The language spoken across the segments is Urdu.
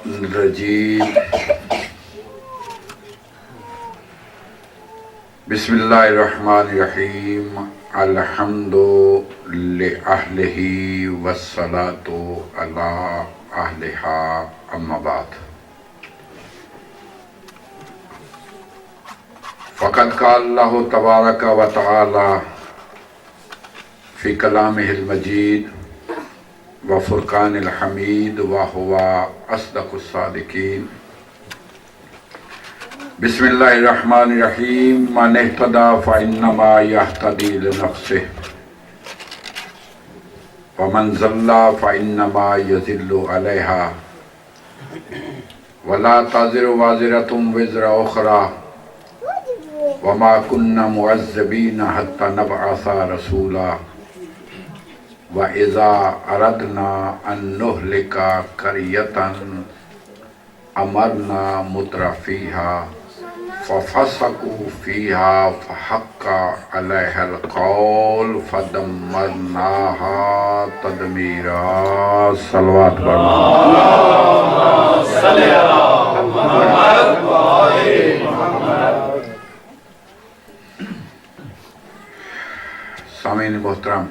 الرجیم بسم اللہ الرحمن الرحیم الحمد لأہلہ والصلاة علی اہلہا اما بعد فقد قال اللہ تبارک و تعالی فی کلامہ المجید وفرقان الحمید وہو اصدق الصادقین بسم اللہ الرحمن الرحیم من اہتدی فانما یہتدی لنفسہ ومن ضل فانما یضل علیہا ولا تزر وازرۃ وزر اخری وما كنا معذبین حتی نبعث رسولا وَإِذَا أَرَدْنَا أَن نُهْلِكَ قَرْيَةً أَمَرْنَا مُتْرَفِيهَا فَفَسَقُوا فِيهَا فَحَقَّ عَلَيْهَا الْقَوْلُ فَدَمَّرْنَاهَا تَدْمِيرًا صلوات اللهم صل على محمد وآل محمد۔ سامعین محترم،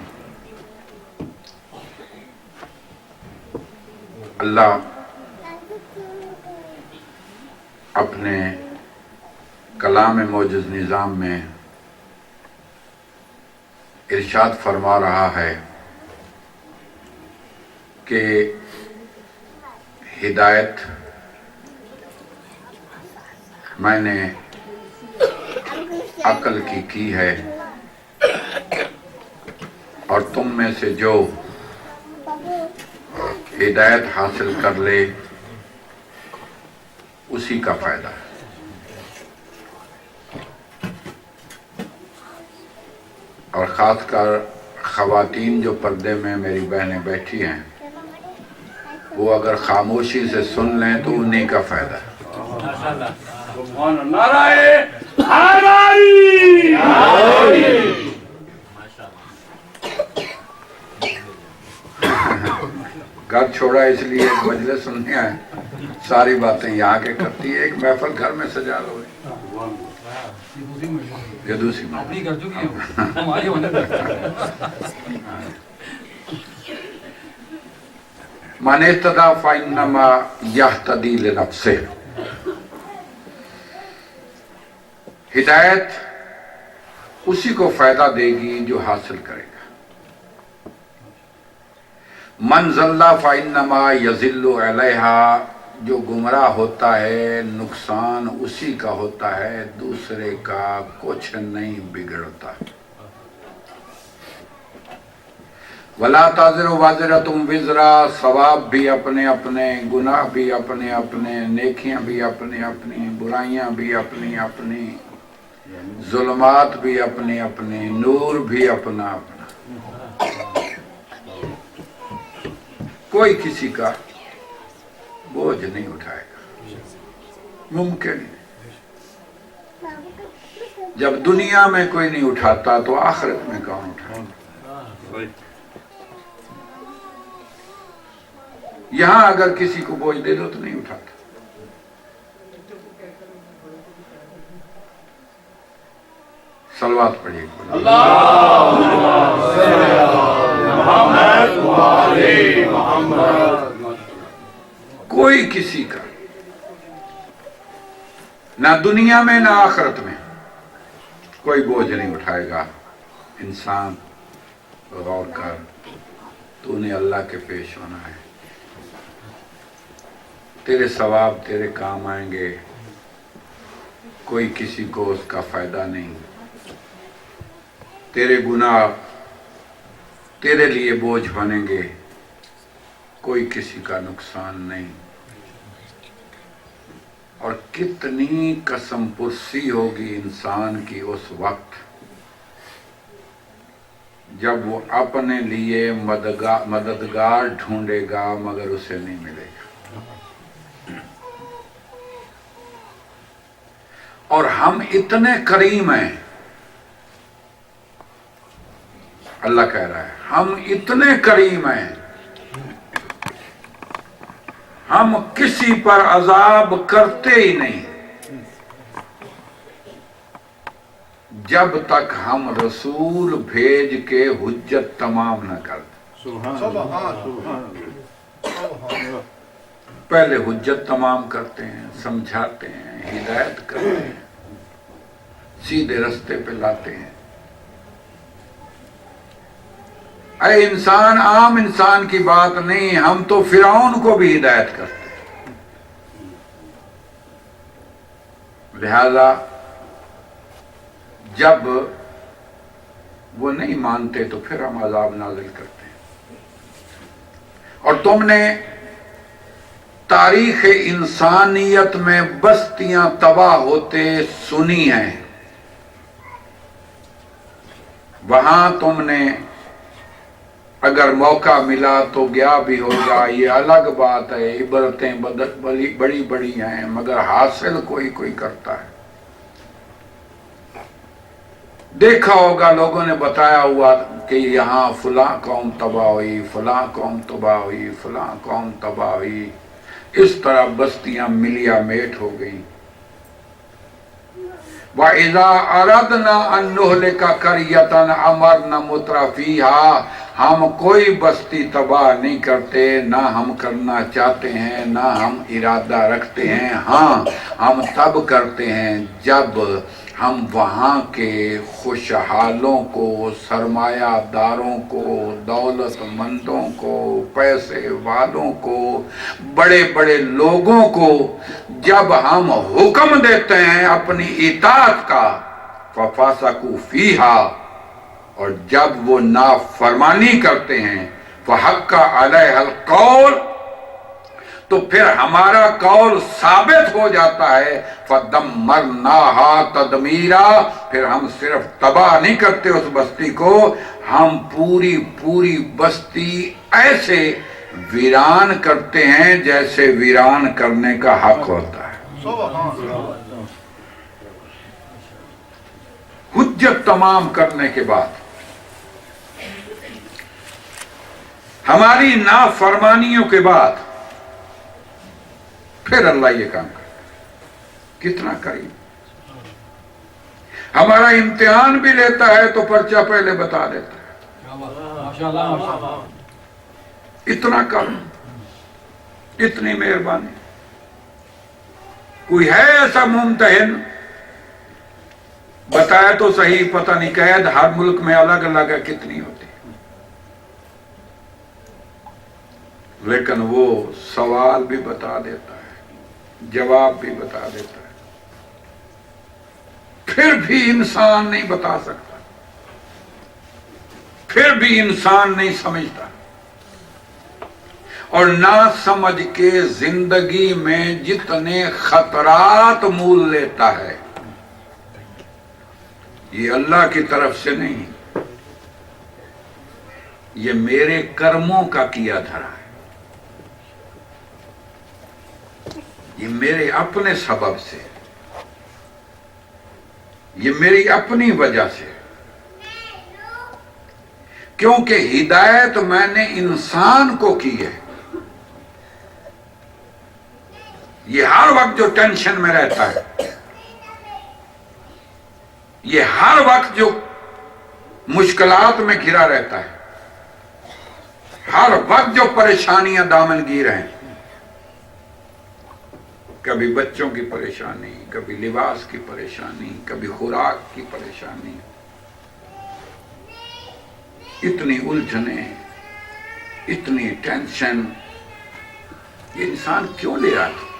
اللہ اپنے کلام موجز نظام میں ارشاد فرما رہا ہے کہ ہدایت میں نے عقل کی ہے، اور تم میں سے جو ہدایت حاصل کر لے اسی کا فائدہ ہے۔ اور خاص کر خواتین جو پردے میں میری بہنیں بیٹھی ہیں، وہ اگر خاموشی سے سن لیں تو انہیں کا فائدہ ہے۔ نعرہ حیدری! گھر چھوڑا اس لیے ایک مجلس سننے آئے، ساری باتیں یہاں کے کرتی ہے، ایک محفل گھر میں سجا لو۔ یہ دوسری من اہتدی فانما یہتدی لنفسہ، ہدایت اسی کو فائدہ دے گی جو حاصل کرے گا۔ من ضل فانما یضل علیہا، جو گمراہ ہوتا ہے نقصان اسی کا ہوتا ہے، دوسرے کا کچھ نہیں بگڑتا۔ ولا تزر وازرۃ وزر، ثواب بھی اپنے اپنے، گناہ بھی اپنے اپنے، نیکیاں بھی اپنی اپنی، برائیاں بھی اپنی اپنی، ظلمات بھی اپنی اپنی، نور بھی اپنا اپنا۔ کوئی کسی کا بوجھ نہیں اٹھائے گا، ممکن نہیں۔ جب دنیا میں کوئی نہیں اٹھاتا تو آخرت میں کون اٹھائے گا؟ یہاں اگر کسی کو بوجھ دے دو تو نہیں اٹھاتا۔ صلوات پڑھیے۔ اللهم صل على محمد وآل محمد۔ کوئی کسی کا نہ دنیا میں نہ آخرت میں کوئی بوجھ نہیں اٹھائے گا۔ انسان غور کر، تو نے اللہ کے پیش ہونا ہے، تیرے ثواب تیرے کام آئیں گے، کوئی کسی کو اس کا فائدہ نہیں۔ تیرے گناہ تیرے لیے بوجھ بنیں گے، کوئی کسی کا نقصان نہیں۔ اور کتنی قسم پرسی ہوگی انسان کی اس وقت جب وہ اپنے لیے مددگار ڈھونڈے گا مگر اسے نہیں ملے گا۔ اور ہم اتنے کریم ہیں، اللہ کہہ رہا ہے ہم اتنے کریم ہیں، ہم ہم کسی پر عذاب کرتے ہی نہیں جب تک ہم رسول بھیج کے حجت تمام نہ کر دیں۔ پہلے حجت تمام کرتے ہیں، سمجھاتے ہیں، ہدایت کرتے ہیں، سیدھے رستے پہ لاتے ہیں۔ اے انسان، عام انسان کی بات نہیں، ہم تو فرعون کو بھی ہدایت کرتے ہیں۔ لہذا جب وہ نہیں مانتے تو پھر ہم عذاب نازل کرتے ہیں۔ اور تم نے تاریخ انسانیت میں بستیاں تباہ ہوتے سنی ہیں، وہاں تم نے اگر موقع ملا تو گیا بھی ہوگا، یہ الگ بات ہے، عبرتیں بڑی بڑی ہیں، مگر حاصل کوئی کرتا ہے۔ دیکھا ہوگا لوگوں نے بتایا ہوا کہ یہاں فلاں قوم تباہ ہوئی، فلاں قوم تباہ ہوئی، فلاں قوم تباہ ہوئی، اس طرح بستیاں ملیا میٹ ہو گئیں۔ وَإِذَا أَرَدْنَا أَن نُهْلِكَ قَرْيَةً أَمَرْنَا مُتْرَفِيهَا، ہم کوئی بستی تباہ نہیں کرتے، نہ ہم کرنا چاہتے ہیں، نہ ہم ارادہ رکھتے ہیں۔ ہاں، ہم تب کرتے ہیں جب ہم وہاں کے خوشحالوں کو، سرمایہ داروں کو، دولت مندوں کو، پیسے والوں کو، بڑے بڑے لوگوں کو جب ہم حکم دیتے ہیں اپنی اطاعت کا، فَفَسَقُوا فِيهَا، اور جب وہ نافرمانی کرتے ہیں، فَحَقَّ عَلَيْهَا الْقَوْلُ، تو پھر ہمارا قول ثابت ہو جاتا ہے، فَدَمَّرْنَاهَا تَدْمِيرًا، پھر ہم صرف تباہ نہیں کرتے اس بستی کو، ہم پوری بستی ایسے ویران کرتے ہیں جیسے ویران کرنے کا حق ہوتا ہے۔ حجت تمام کرنے کے بعد ہماری نافرمانیوں کے بعد پھر اللہ یہ کام کرتا ہے۔ کتنا کریم، ہمارا امتحان بھی لیتا ہے تو پرچہ پہلے بتا دیتا ہے۔ اتنا کرم، اتنی مہربانی۔ کوئی ہے ایسا ممتحن؟ بتایا تو صحیح، پتہ نہیں قید ہر ملک میں الگ الگ ہے کتنی ہوتی، لیکن وہ سوال بھی بتا دیتا ہے، جواب بھی بتا دیتا ہے، پھر بھی انسان نہیں بتا سکتا، پھر بھی انسان نہیں سمجھتا، اور نہ سمجھ کے زندگی میں جتنے خطرات مول لیتا ہے، یہ اللہ کی طرف سے نہیں، یہ میرے کرموں کا کیا دھرا ہے، یہ میرے اپنے سبب سے، یہ میری اپنی وجہ سے، کیونکہ ہدایت میں نے انسان کو کی ہے۔ یہ ہر وقت جو ٹینشن میں رہتا ہے، یہ ہر وقت جو مشکلات میں گھرا رہتا ہے، ہر وقت جو پریشانیاں دامنگیر ہیں، کبھی بچوں کی پریشانی، کبھی لباس کی پریشانی، کبھی خوراک کی پریشانی، اتنی الجھنیں، اتنی ٹینشن، یہ انسان کیوں لے رہا ہے؟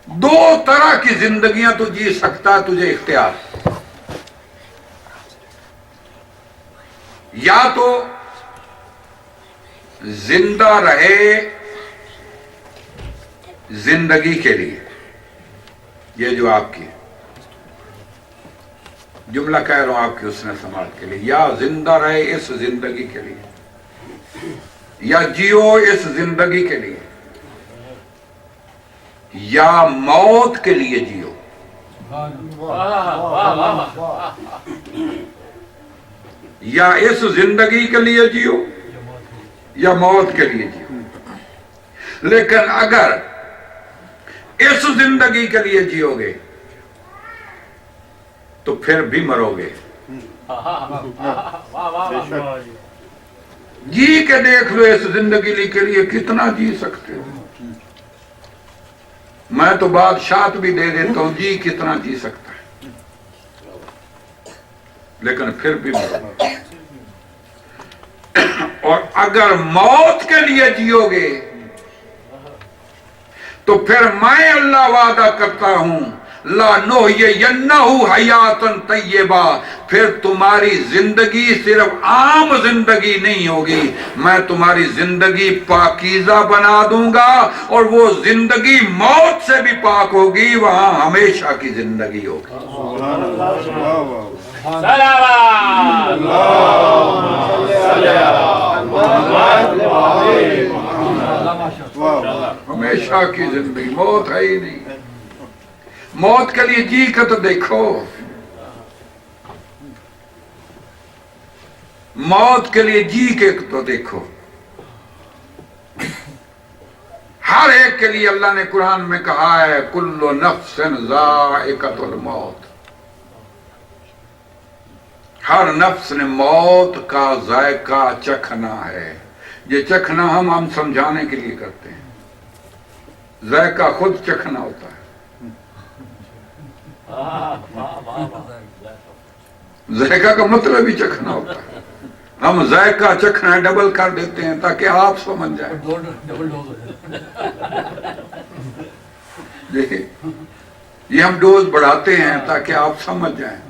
دو طرح کی زندگیاں تو جی سکتا ہے، تجھے اختیار، یا تو زندہ رہے زندگی کے لیے، یہ جو آپ کی جملہ کہہ رہا ہوں آپ کی حسن سماعت کے لیے، یا زندہ رہے اس زندگی کے لیے، یا جیو اس زندگی کے لیے، یا موت کے لیے جیو۔ یا اس زندگی کے لیے جیو یا موت کے لیے جیو، لیکن اگر اس زندگی کے لیے جیو گے تو پھر بھی مرو گے۔ جی کے دیکھ لو اس زندگی کے لیے کتنا جی سکتے ہو۔ میں تو بادشاہت بھی دے دیتا ہوں، جی کتنا جی سکتا ہے، لیکن پھر بھی مرو گے۔ اور اگر موت کے لیے جیو گے تو پھر میں اللہ وعدہ کرتا ہوں لا نحیینہ حیاتن طیبہ، پھر تمہاری زندگی صرف عام زندگی نہیں ہوگی، میں تمہاری زندگی پاکیزہ بنا دوں گا، اور وہ زندگی موت سے بھی پاک ہوگی، وہاں ہمیشہ کی زندگی ہوگی۔ ہمیشہ کی زندگی، موت ہے ہی نہیں۔ موت کے لیے جی کے تو دیکھو، موت کے لیے جی کے تو دیکھو۔ ہر ایک کے لیے اللہ نے قرآن میں کہا ہے کل نفس ذائقۃ الموت، ہر نفس نے موت کا ذائقہ چکھنا ہے۔ یہ چکھنا ہم سمجھانے کے لیے کرتے ہیں، ذائقہ خود چکھنا ہوتا ہے۔ ذائقہ کا مطلب ہی چکھنا ہوتا ہے، ہم ذائقہ چکھنا ڈبل کر دیتے ہیں تاکہ آپ سمجھ جائیں۔ یہ ہم ڈوز بڑھاتے ہیں تاکہ آپ سمجھ جائیں۔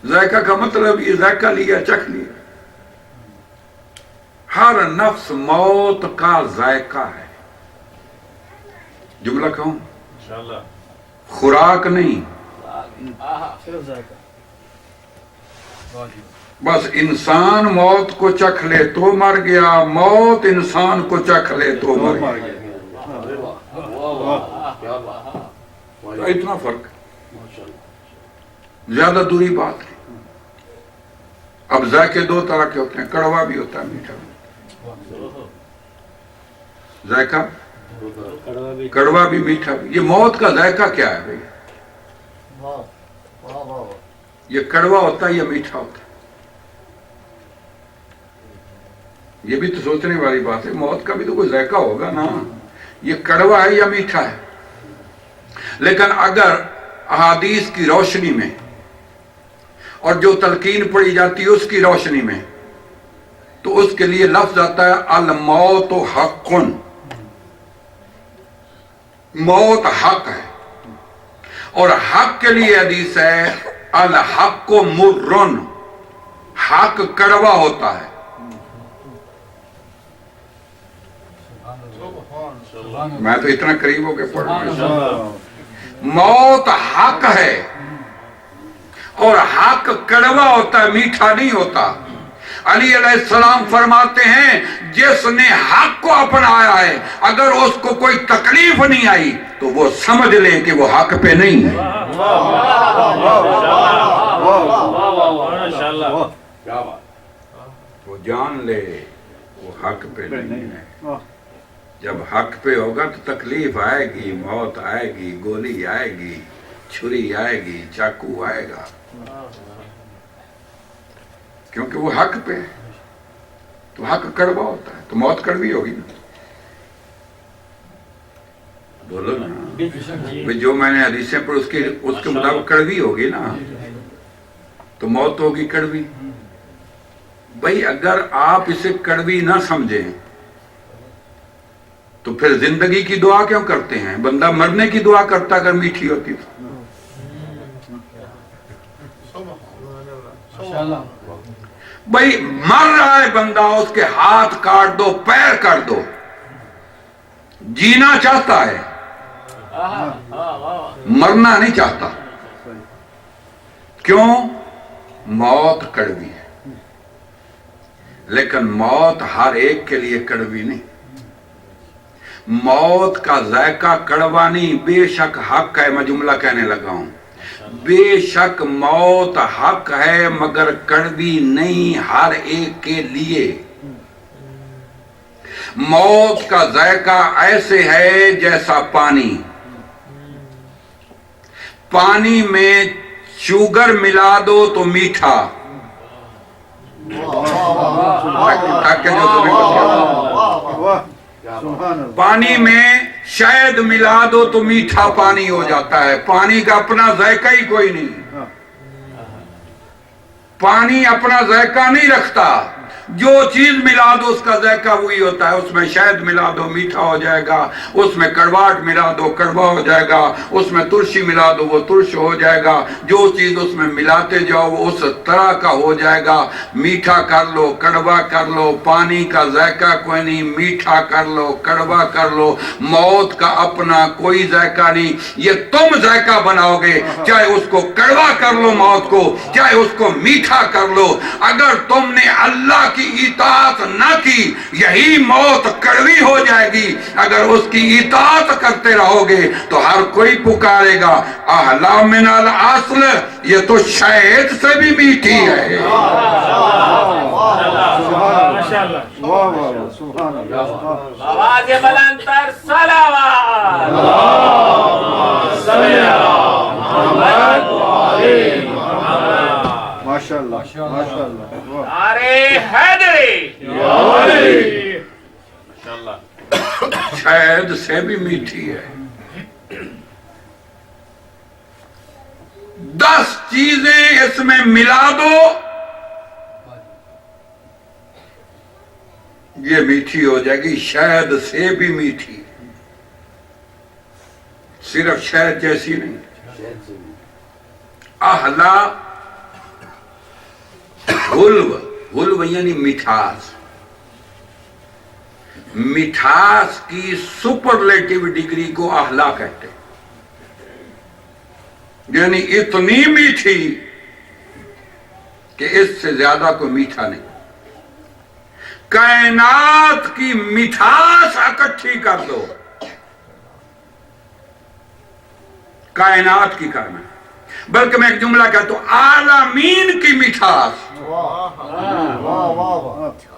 ذائقہ کا مطلب یہ ذائقہ لیا، چکھ لیا۔ ہر نفس موت کا ذائقہ ہے۔ جملہ کہوں؟ خوراک نہیں، بس انسان موت کو چکھ لے تو مر گیا، موت انسان کو چکھ لے تو مر گیا۔ اتنا فرق، زیادہ دوری بات نہیں۔ اب ذائقے دو طرح کے ہوتے ہیں، کڑوا بھی ہوتا ہے، میٹھا بھی۔ ذائقہ کڑوا بھی میٹھا بھی۔ یہ موت کا ذائقہ کیا ہے بھائی؟ یہ کڑوا ہوتا ہے یا میٹھا ہوتا ہے؟ یہ بھی تو سوچنے والی بات ہے، موت کا بھی تو کوئی ذائقہ ہوگا نا۔ یہ کڑوا ہے یا میٹھا ہے؟ لیکن اگر احادیث کی روشنی میں اور جو تلقین پڑھی جاتی ہے اس کی روشنی میں، تو اس کے لیے لفظ آتا ہے الموت حق، موت حق ہے۔ اور حق کے لیے حدیث ہے الحق مرن، حق کڑوا ہوتا ہے۔ میں تو اتنا قریب ہو کے پڑھ رہا ہوں۔ موت حق ہے اور حق کڑوا ہوتا ہے، میٹھا نہیں ہوتا۔ علی علیہ السلام فرماتے ہیں جس نے حق کو اپنایا ہے اگر اس کو کوئی تکلیف نہیں آئی تو وہ سمجھ لے کہ وہ حق پہ نہیں ہے۔ وہ جان لے وہ حق پہ نہیں ہے۔ جب حق پہ ہوگا تو تکلیف آئے گی، موت آئے گی، گولی آئے گی، چھری آئے گی، چاقو آئے گا، کیونکہ وہ حق پہ ہے۔ تو حق کڑوا ہوتا ہے تو موت کڑوی ہوگی نا۔ بولو نا، جو میں نے حدیثیں پر اس کے مطابق کڑوی ہوگی نا، تو موت ہوگی کڑوی۔ بھئی اگر آپ اسے کڑوی نہ سمجھیں تو پھر زندگی کی دعا کیوں کرتے ہیں؟ بندہ مرنے کی دعا کرتا اگر میٹھی ہوتی تو۔ بھئی مر رہا ہے بندہ، اس کے ہاتھ کاٹ دو، پیر کاٹ دو، جینا چاہتا ہے، مرنا نہیں چاہتا۔ کیوں؟ موت کڑوی ہے، لیکن موت ہر ایک کے لیے کڑوی نہیں۔ موت کا ذائقہ کڑوا نہیں، بے شک حق ہے۔ میں جملہ کہنے لگا ہوں، بے شک موت حق ہے مگر کڑوی نہیں ہر ایک کے لیے۔ موت کا ذائقہ ایسے ہے جیسا پانی، پانی میں شوگر ملا دو تو میٹھا، پانی میں شہد ملا دو تو میٹھا پانی ہو جاتا ہے، پانی کا اپنا ذائقہ ہی کوئی نہیں، پانی اپنا ذائقہ نہیں رکھتا، جو چیز ملا دو اس کا ذائقہ وہی ہوتا ہے، اس میں شہد ملا دو میٹھا ہو جائے گا، اس میں کڑواہٹ ملا دو کڑوا ہو جائے گا، اس میں ترشی ملا دو وہ ترش ہو جائے گا، جو چیز اس میں ملاتے جاؤ وہ اس طرح کا ہو جائے گا، میٹھا کر لو کڑوا کر لو، پانی کا ذائقہ کوئی نہیں، میٹھا کر لو کڑوا کر لو، موت کا اپنا کوئی ذائقہ نہیں، یہ تم ذائقہ بناؤ گے، چاہے اس کو کڑوا کر لو موت کو، چاہے اس کو میٹھا کر لو، اگر تم نے اللہ کی اطاعت نہ کی یہی موت کڑوی ہو جائے گی، اگر اس کی اطاعت کرتے رہو گے تو ہر کوئی پکارے گا احلی من العسل، یہ تو شہد سے بھی میٹھی ہے۔ آواز بلند تر صلوات، نعرے حیدری، شہد سے بھی میٹھی ہے۔ 10 چیزیں اس میں ملا دو یہ میٹھی ہو جائے گی، شہد سے بھی میٹھی، صرف شہد جیسی نہیں۔ احلا حلو یعنی مٹھاس، مٹھاس کی سپرلیٹیو ڈگری کو احلا کہتے ہیں، یعنی اتنی میٹھی کہ اس سے زیادہ کوئی میٹھا نہیں۔ کائنات کی مٹھاس اکٹھی کر دو، کائنات کی کرنا، بلکہ میں ایک جملہ کہتا ہوں، عالمین کی مٹھاس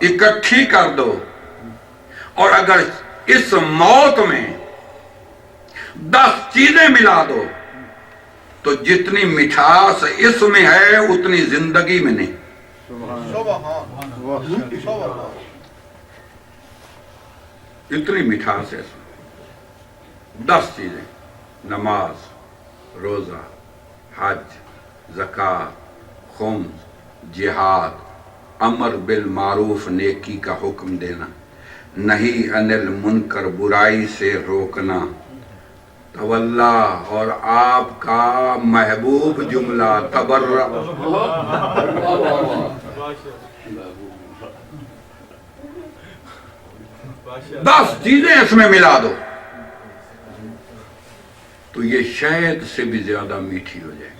اکٹھی کر دو، اور اگر اس موت میں 10 چیزیں ملا دو تو جتنی مٹھاس اس میں ہے اتنی زندگی میں نہیں۔ اتنی مٹھاس ہے اس میں، 10 چیزیں، نماز، روزہ، حج، زکوٰۃ، خمس، جہاد، امر بالمعروف نیکی کا حکم دینا، نہی عن المنکر برائی سے روکنا، تولا اور آپ کا محبوب جملہ تبرع، 10 چیزیں اس میں ملا دو تو یہ شہد سے بھی زیادہ میٹھی ہو جائے گی،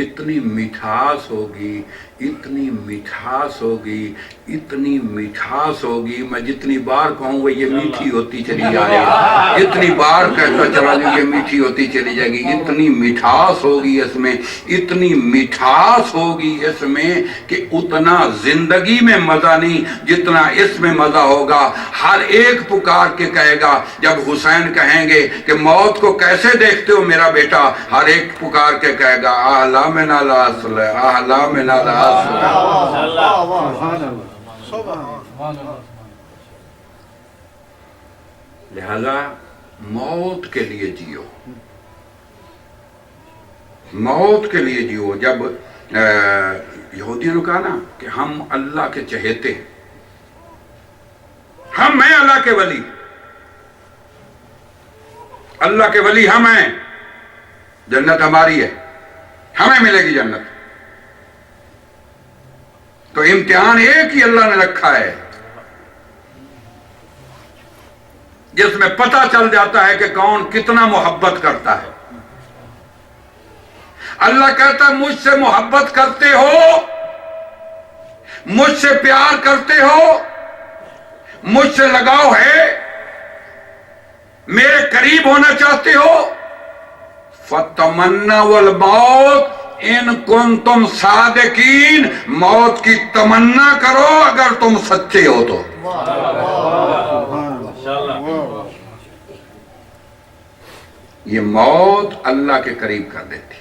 اتنی مٹھاس ہوگی، اتنی مٹھاس ہوگی، اتنی مٹھاس ہوگی، میں جتنی بار کہوں گا یہ میٹھی ہوتی چلی جائے گی، اتنی بار کہتا چلا جائے یہ میٹھی ہوتی چلی جائے گی، اتنی مٹھاس ہوگی اس میں، اتنی مٹھاس ہوگی اس میں کہ اتنا زندگی میں مزہ نہیں جتنا اس میں مزہ ہوگا۔ ہر ایک پکار کے کہے گا، جب حسین کہیں گے کہ موت کو کیسے دیکھتے ہو میرا بیٹا، ہر ایک پکار کے کہے گا اعلی من الاصل، اعلی من الاصل۔ لہذا موت کے لیے جیو، موت کے لیے جیو۔ جب یہودیوں نے کہا نا کہ ہم اللہ کے چہیتے ہیں، ہم ہیں اللہ کے ولی، اللہ کے ولی ہم ہیں، جنت ہماری ہے، ہمیں ملے گی جنت، تو امتحان ایک ہی اللہ نے رکھا ہے جس میں پتہ چل جاتا ہے کہ کون کتنا محبت کرتا ہے۔ اللہ کہتا ہے مجھ سے محبت کرتے ہو، مجھ سے پیار کرتے ہو، مجھ سے لگاؤ ہے، میرے قریب ہونا چاہتے ہو، فَتَمَنَّوُا الْمَوْتَ ان کنتم صادقین، موت کی تمنا کرو اگر تم سچے ہو تو۔ یہ موت اللہ کے قریب کر دیتی.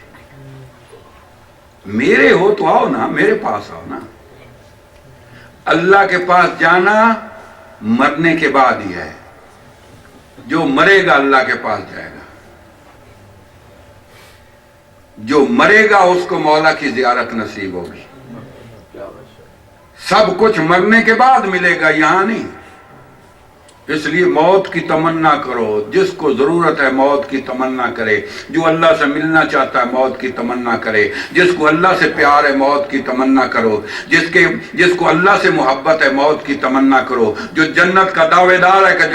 میرے ہو تو آؤ نا، میرے پاس آؤ نا. اللہ کے پاس جانا مرنے کے بعد ہی ہے. جو مرے گا اللہ کے پاس جائے گا، جو مرے گا اس کو مولا کی زیارت نصیب ہوگی. سب کچھ مرنے کے بعد ملے گا، یہاں نہیں. اس لیے موت کی تمنا کرو. جس کو ضرورت ہے موت کی تمنا کرے. جو اللہ سے ملنا چاہتا ہے موت کی تمنا کرے. جس کو اللہ سے پیار ہے موت کی تمنا کرو. جس کو اللہ سے محبت ہے موت کی تمنا کرو. جو جنت کا دعوے دار ہے کہ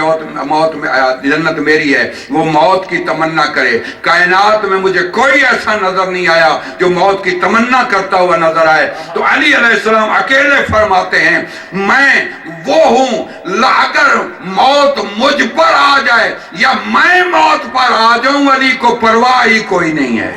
موت میں جنت میری ہے، وہ موت کی تمنا کرے. کائنات میں مجھے کوئی ایسا نظر نہیں آیا جو موت کی تمنا کرتا ہوا نظر آئے. تو علی علیہ السلام اکیلے فرماتے ہیں میں وہ ہوں، اگر موت مجھ پر آ جائے یا میں موت پر آ جاؤں، علی کو پرواہ ہی کوئی نہیں ہے.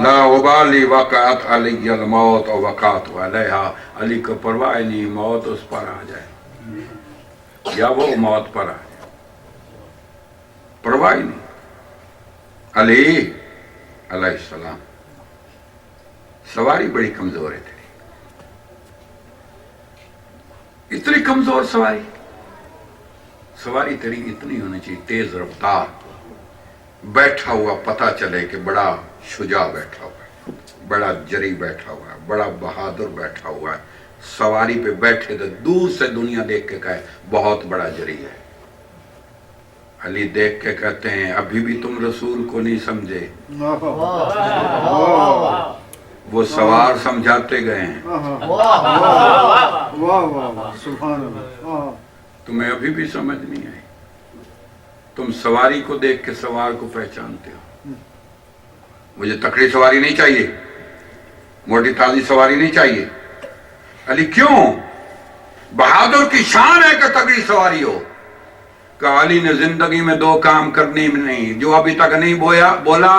لا ابالی وقعت علی الموت و وقعت علیہا. علی کو پرواہ نہیں، موت اس پر آ جائے یا وہ موت پر آ جائے، پرواہ نہیں. علی علیہ السلام سواری بڑی کمزور ہے تیری، اتنی کمزور سواری تیری اتنی ہونی چاہیے تیز رفتار. بیٹھا ہوا پتہ چلے کہ بڑا شجاع بیٹھا ہوا ہے، بڑا جری بیٹھا ہوا ہے، بڑا بہادر بیٹھا ہوا ہے. سواری پہ بیٹھے تو دور سے دنیا دیکھ کے کہے بہت بڑا جری ہے. علی دیکھ کے کہتے ہیں ابھی بھی تم رسول کو نہیں سمجھے. وہ سوار سمجھاتے گئے ہیں، تمہیں ابھی بھی سمجھ نہیں آئی. تم سواری کو دیکھ کے سوار کو پہچانتے ہو. مجھے تکڑی سواری نہیں چاہیے، موٹی تازی سواری نہیں چاہیے. علی کیوں؟ بہادر کی شان ہے کہ تکڑی سواری ہو. کہ علی نے زندگی میں دو کام کرنی نہیں، جو ابھی تک نہیں بولا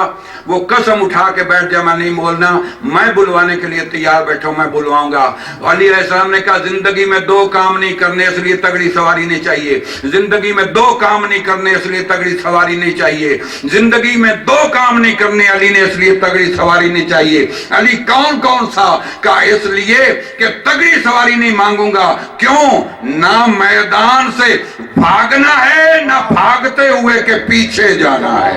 وہ قسم اٹھا کے بیٹھ جائے میں نہیں بولنا. میں بلوانے کے لیے تیار بیٹھا ہوں، میں بلواؤں گا. علی علیہ السلام نے کہا زندگی میں دو کام نہیں کرنے اس لیے تگڑی سواری نہیں چاہیے. زندگی میں دو کام نہیں کرنے اس لیے تگڑی سواری نہیں چاہیے. زندگی میں دو کام نہیں کرنے علی نے اس لیے تگڑی سواری نہیں چاہیے. علی کون سا؟ کہا اس لیے کہ تگڑی سواری نہیں مانگوں گا. کیوں؟ نہ میدان سے بھاگنا ہے نہ بھاگتے ہوئے کے پیچھے جانا ہے.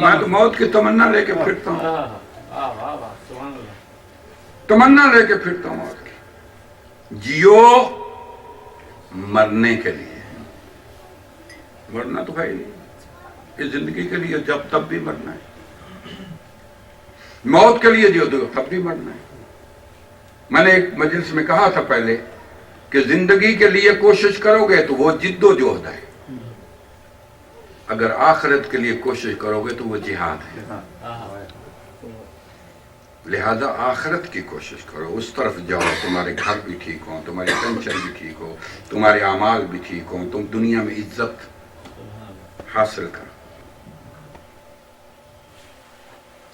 میں تو موت کی تمنا لے کے پھرتا ہوں، تمنا لے کے پھرتا ہوں موت کی. جیو مرنے کے لیے، مرنا تو ہے ہی نہیں. اس زندگی کے لیے جب تب بھی مرنا ہے، موت کے لیے جو تب بھی مرنا ہے. میں نے ایک مجلس میں کہا تھا پہلے کہ زندگی کے لیے کوشش کرو گے تو وہ جد و جہد ہے، اگر آخرت کے لیے کوشش کرو گے تو وہ جہاد ہے. لہذا آخرت کی کوشش کرو، اس طرف جاؤ. تمہارے گھر بھی ٹھیک ہوں، تمہاری پینشن بھی ٹھیک ہو، تمہارے اعمال بھی ٹھیک ہوں، تم دنیا میں عزت حاصل کرو.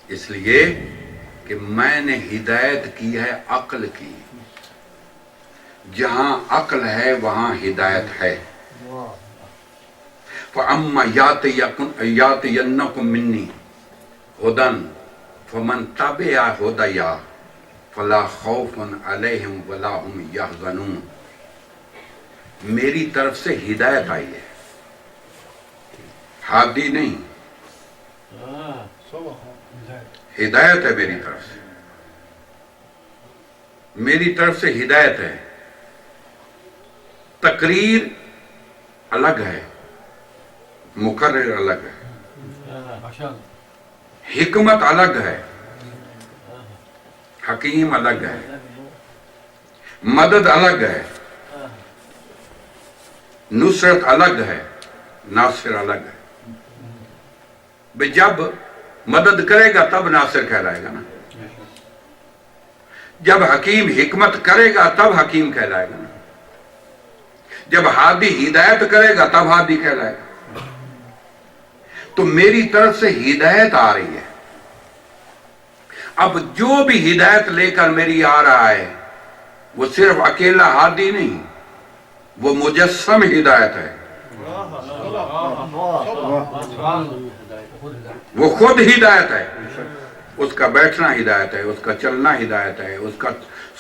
اس لیے کہ میں نے ہدایت کی ہے عقل کی. جہاں عقل ہے وہاں ہدایت ہے. فَأَمَّا يَأْتِيَنَّكُم مِّنِّي هُدًى فَمَن تَبِعَ هُدَيَا فَلَا خَوْفٌ عَلَيْهِمْ وَلَا هُمْ يَحْزَنُونَ. میری طرف سے ہدایت آئی ہے، ہادی نہیں، ہدایت ہے میری طرف سے. میری طرف سے ہدایت ہے. تقریر الگ ہے، مقرر الگ ہے، حکمت الگ ہے، حکیم الگ ہے، مدد الگ ہے، نصرت الگ ہے، ناصر الگ ہے. جب مدد کرے گا تب ناصر کہلائے گا نا، جب حکیم حکمت کرے گا تب حکیم کہلائے گا نا، جب ہادی ہدایت کرے گا تب ہادی کہلائے گا۔ تو میری طرف سے ہدایت آ رہی ہے، اب جو بھی ہدایت لے کر میری آ رہا ہے وہ صرف اکیلا ہادی نہیں، وہ مجسم ہدایت ہے، وہ خود ہدایت ہے، اس کا بیٹھنا ہدایت ہے، اس کا چلنا ہدایت ہے، اس کا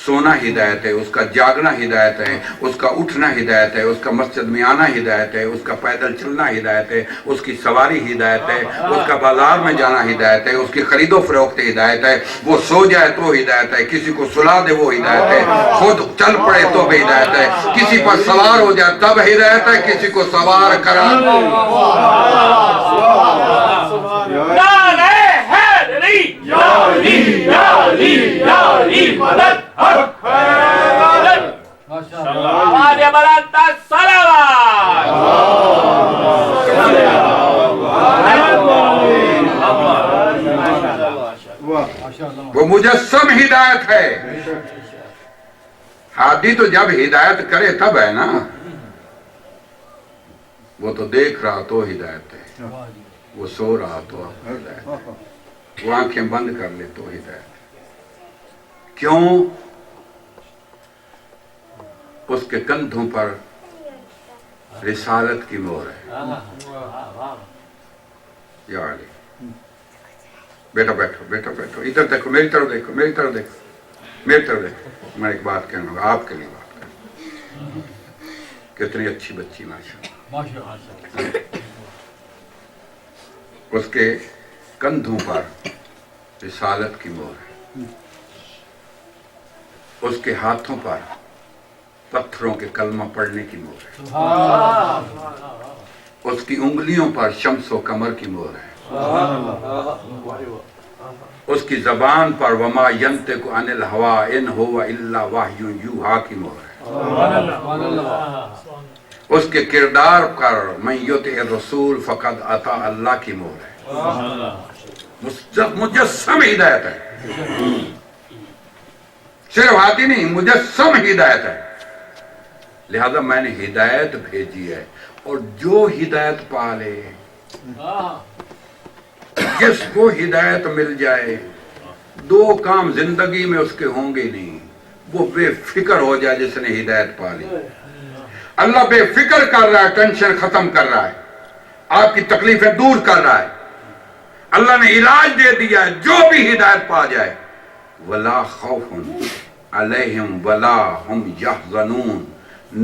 سونا ہدایت ہے، اس کا جاگنا ہدایت ہے، اس کا اٹھنا ہدایت ہے، اس کا مسجد میں آنا ہدایت ہے، اس کا پیدل چلنا ہدایت ہے، اس کی سواری ہدایت ہے، اس کا بازار میں جانا ہدایت ہے، اس کی خرید و فروخت ہدایت ہے، وہ سو جائے تو ہدایت ہے، کسی کو سلا دے وہ ہدایت ہے، خود چل پڑے تو بھی ہدایت ہے، کسی پر سوار ہو جائے تب ہدایت ہے، کسی کو سوار کرا نعرہ حیدری، یا علی یا علی یا علی مدد حق ہے۔ آواز بلند تر صلوات۔ وہ مجسم ہدایت ہے، ہادی تو جب ہدایت کرے تب ہے نا، وہ تو دیکھ رہا تو ہدایت ہے، وہ سو رہا تو ہدایت ہے، وہ آنکھیں بند کر لے تو ہدایت ہے۔ کیوں؟ اس کے کندھوں پر رسالت کی مہر ہے۔ یا علی، بیٹا بیٹھو، بیٹا بیٹھو، ادھر دیکھو، میری طرف دیکھو، میری طرف دیکھو، میری طرف دیکھو، میں ایک بات کہنا گا، آپ کے لیے بات کرنا، کتنی اچھی بچی ماشاءاللہ، اس کے کندھوں پر رسالت کی مہر ہے، اس کے ہاتھوں پر پتھروں کے کلمہ پڑھنے کی مہر ہے، اس کی انگلیوں پر شمس و قمر کی مہر ہے، اس کی زبان پر وما ینطق عن الہوی ان هو الا وحی یوحی کی مہر ہے، اس کے کردار پر من یطع الرسول فقد اطاع اللہ کی مہر ہے، مجسم ہدایت ہے، صرف ہاتھی نہیں، مجسم ہدایت ہے، لہذا میں نے ہدایت بھیجی ہے، اور جو ہدایت پالے، جس کو ہدایت مل جائے، دو کام زندگی میں اس کے ہوں گے نہیں، وہ بے فکر ہو جائے جس نے ہدایت پالی، اللہ بے فکر کر رہا ہے، ٹینشن ختم کر رہا ہے، آپ کی تکلیفیں دور کر رہا ہے، اللہ نے علاج دے دیا ہے، جو بھی ہدایت پا جائے، وَلَا خَوْفٌ عَلَيْهِمْ وَلَا هُمْ يَحْزَنُونَ،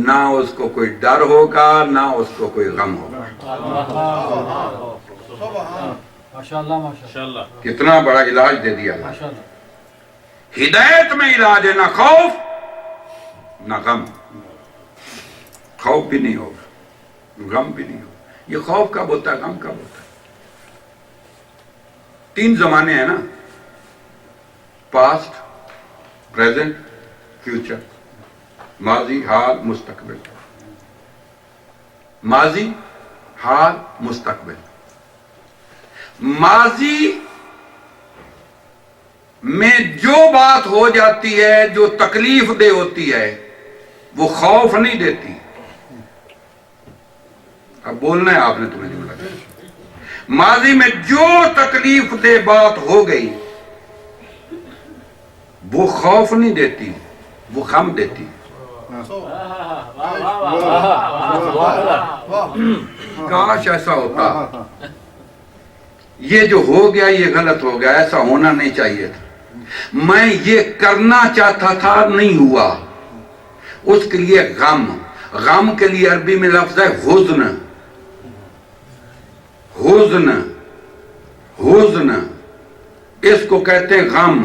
نہ اس کو کوئی ڈر ہوگا، نہ اس کو کوئی غم ہوگا۔ ماشاءاللہ ماشاءاللہ، کتنا بڑا علاج دے دیا اللہ، ہدایت میں علاج ہے، نہ خوف نہ غم، خوف بھی نہیں ہوگا، غم بھی نہیں ہوگا۔ یہ خوف کب ہوتا ہے، غم کب ہوتا ہے؟ تین زمانے ہیں نا، پاسٹ، پریزنٹ، فیوچر، ماضی، حال، مستقبل، ماضی، حال، مستقبل۔ ماضی میں جو بات ہو جاتی ہے، جو تکلیف دہ ہوتی ہے، وہ خوف نہیں دیتی، اب بولنا ہے آپ نے، تمہیں جملہ ماضی میں جو تکلیف دہ بات ہو گئی وہ خوف نہیں دیتی، وہ غم دیتی۔ کاش ایسا ہوتا، یہ جو ہو گیا یہ غلط ہو گیا، ایسا ہونا نہیں چاہیے تھا، میں یہ کرنا چاہتا تھا نہیں ہوا، اس کے لیے غم، غم کے لیے عربی میں لفظ ہے حزن، حزن، حزن، اس کو کہتے ہیں غم۔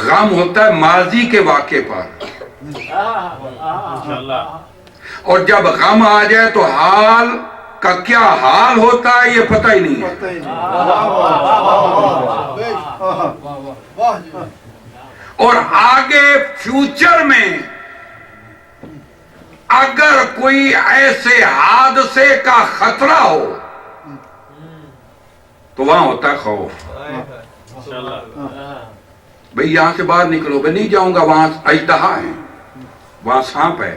غم ہوتا ہے ماضی کے واقعے پر، اور جب غم آ جائے تو حال کا کیا حال ہوتا ہے یہ پتہ ہی نہیں ہے، اور آگے فیوچر میں اگر کوئی ایسے حادثے کا خطرہ ہو تو وہاں ہوتا ہے خوف. بھئی یہاں سے باہر نکلو، میں نہیں جاؤں گا، وہاں اژدہا ہے، وہاں سانپ ہے.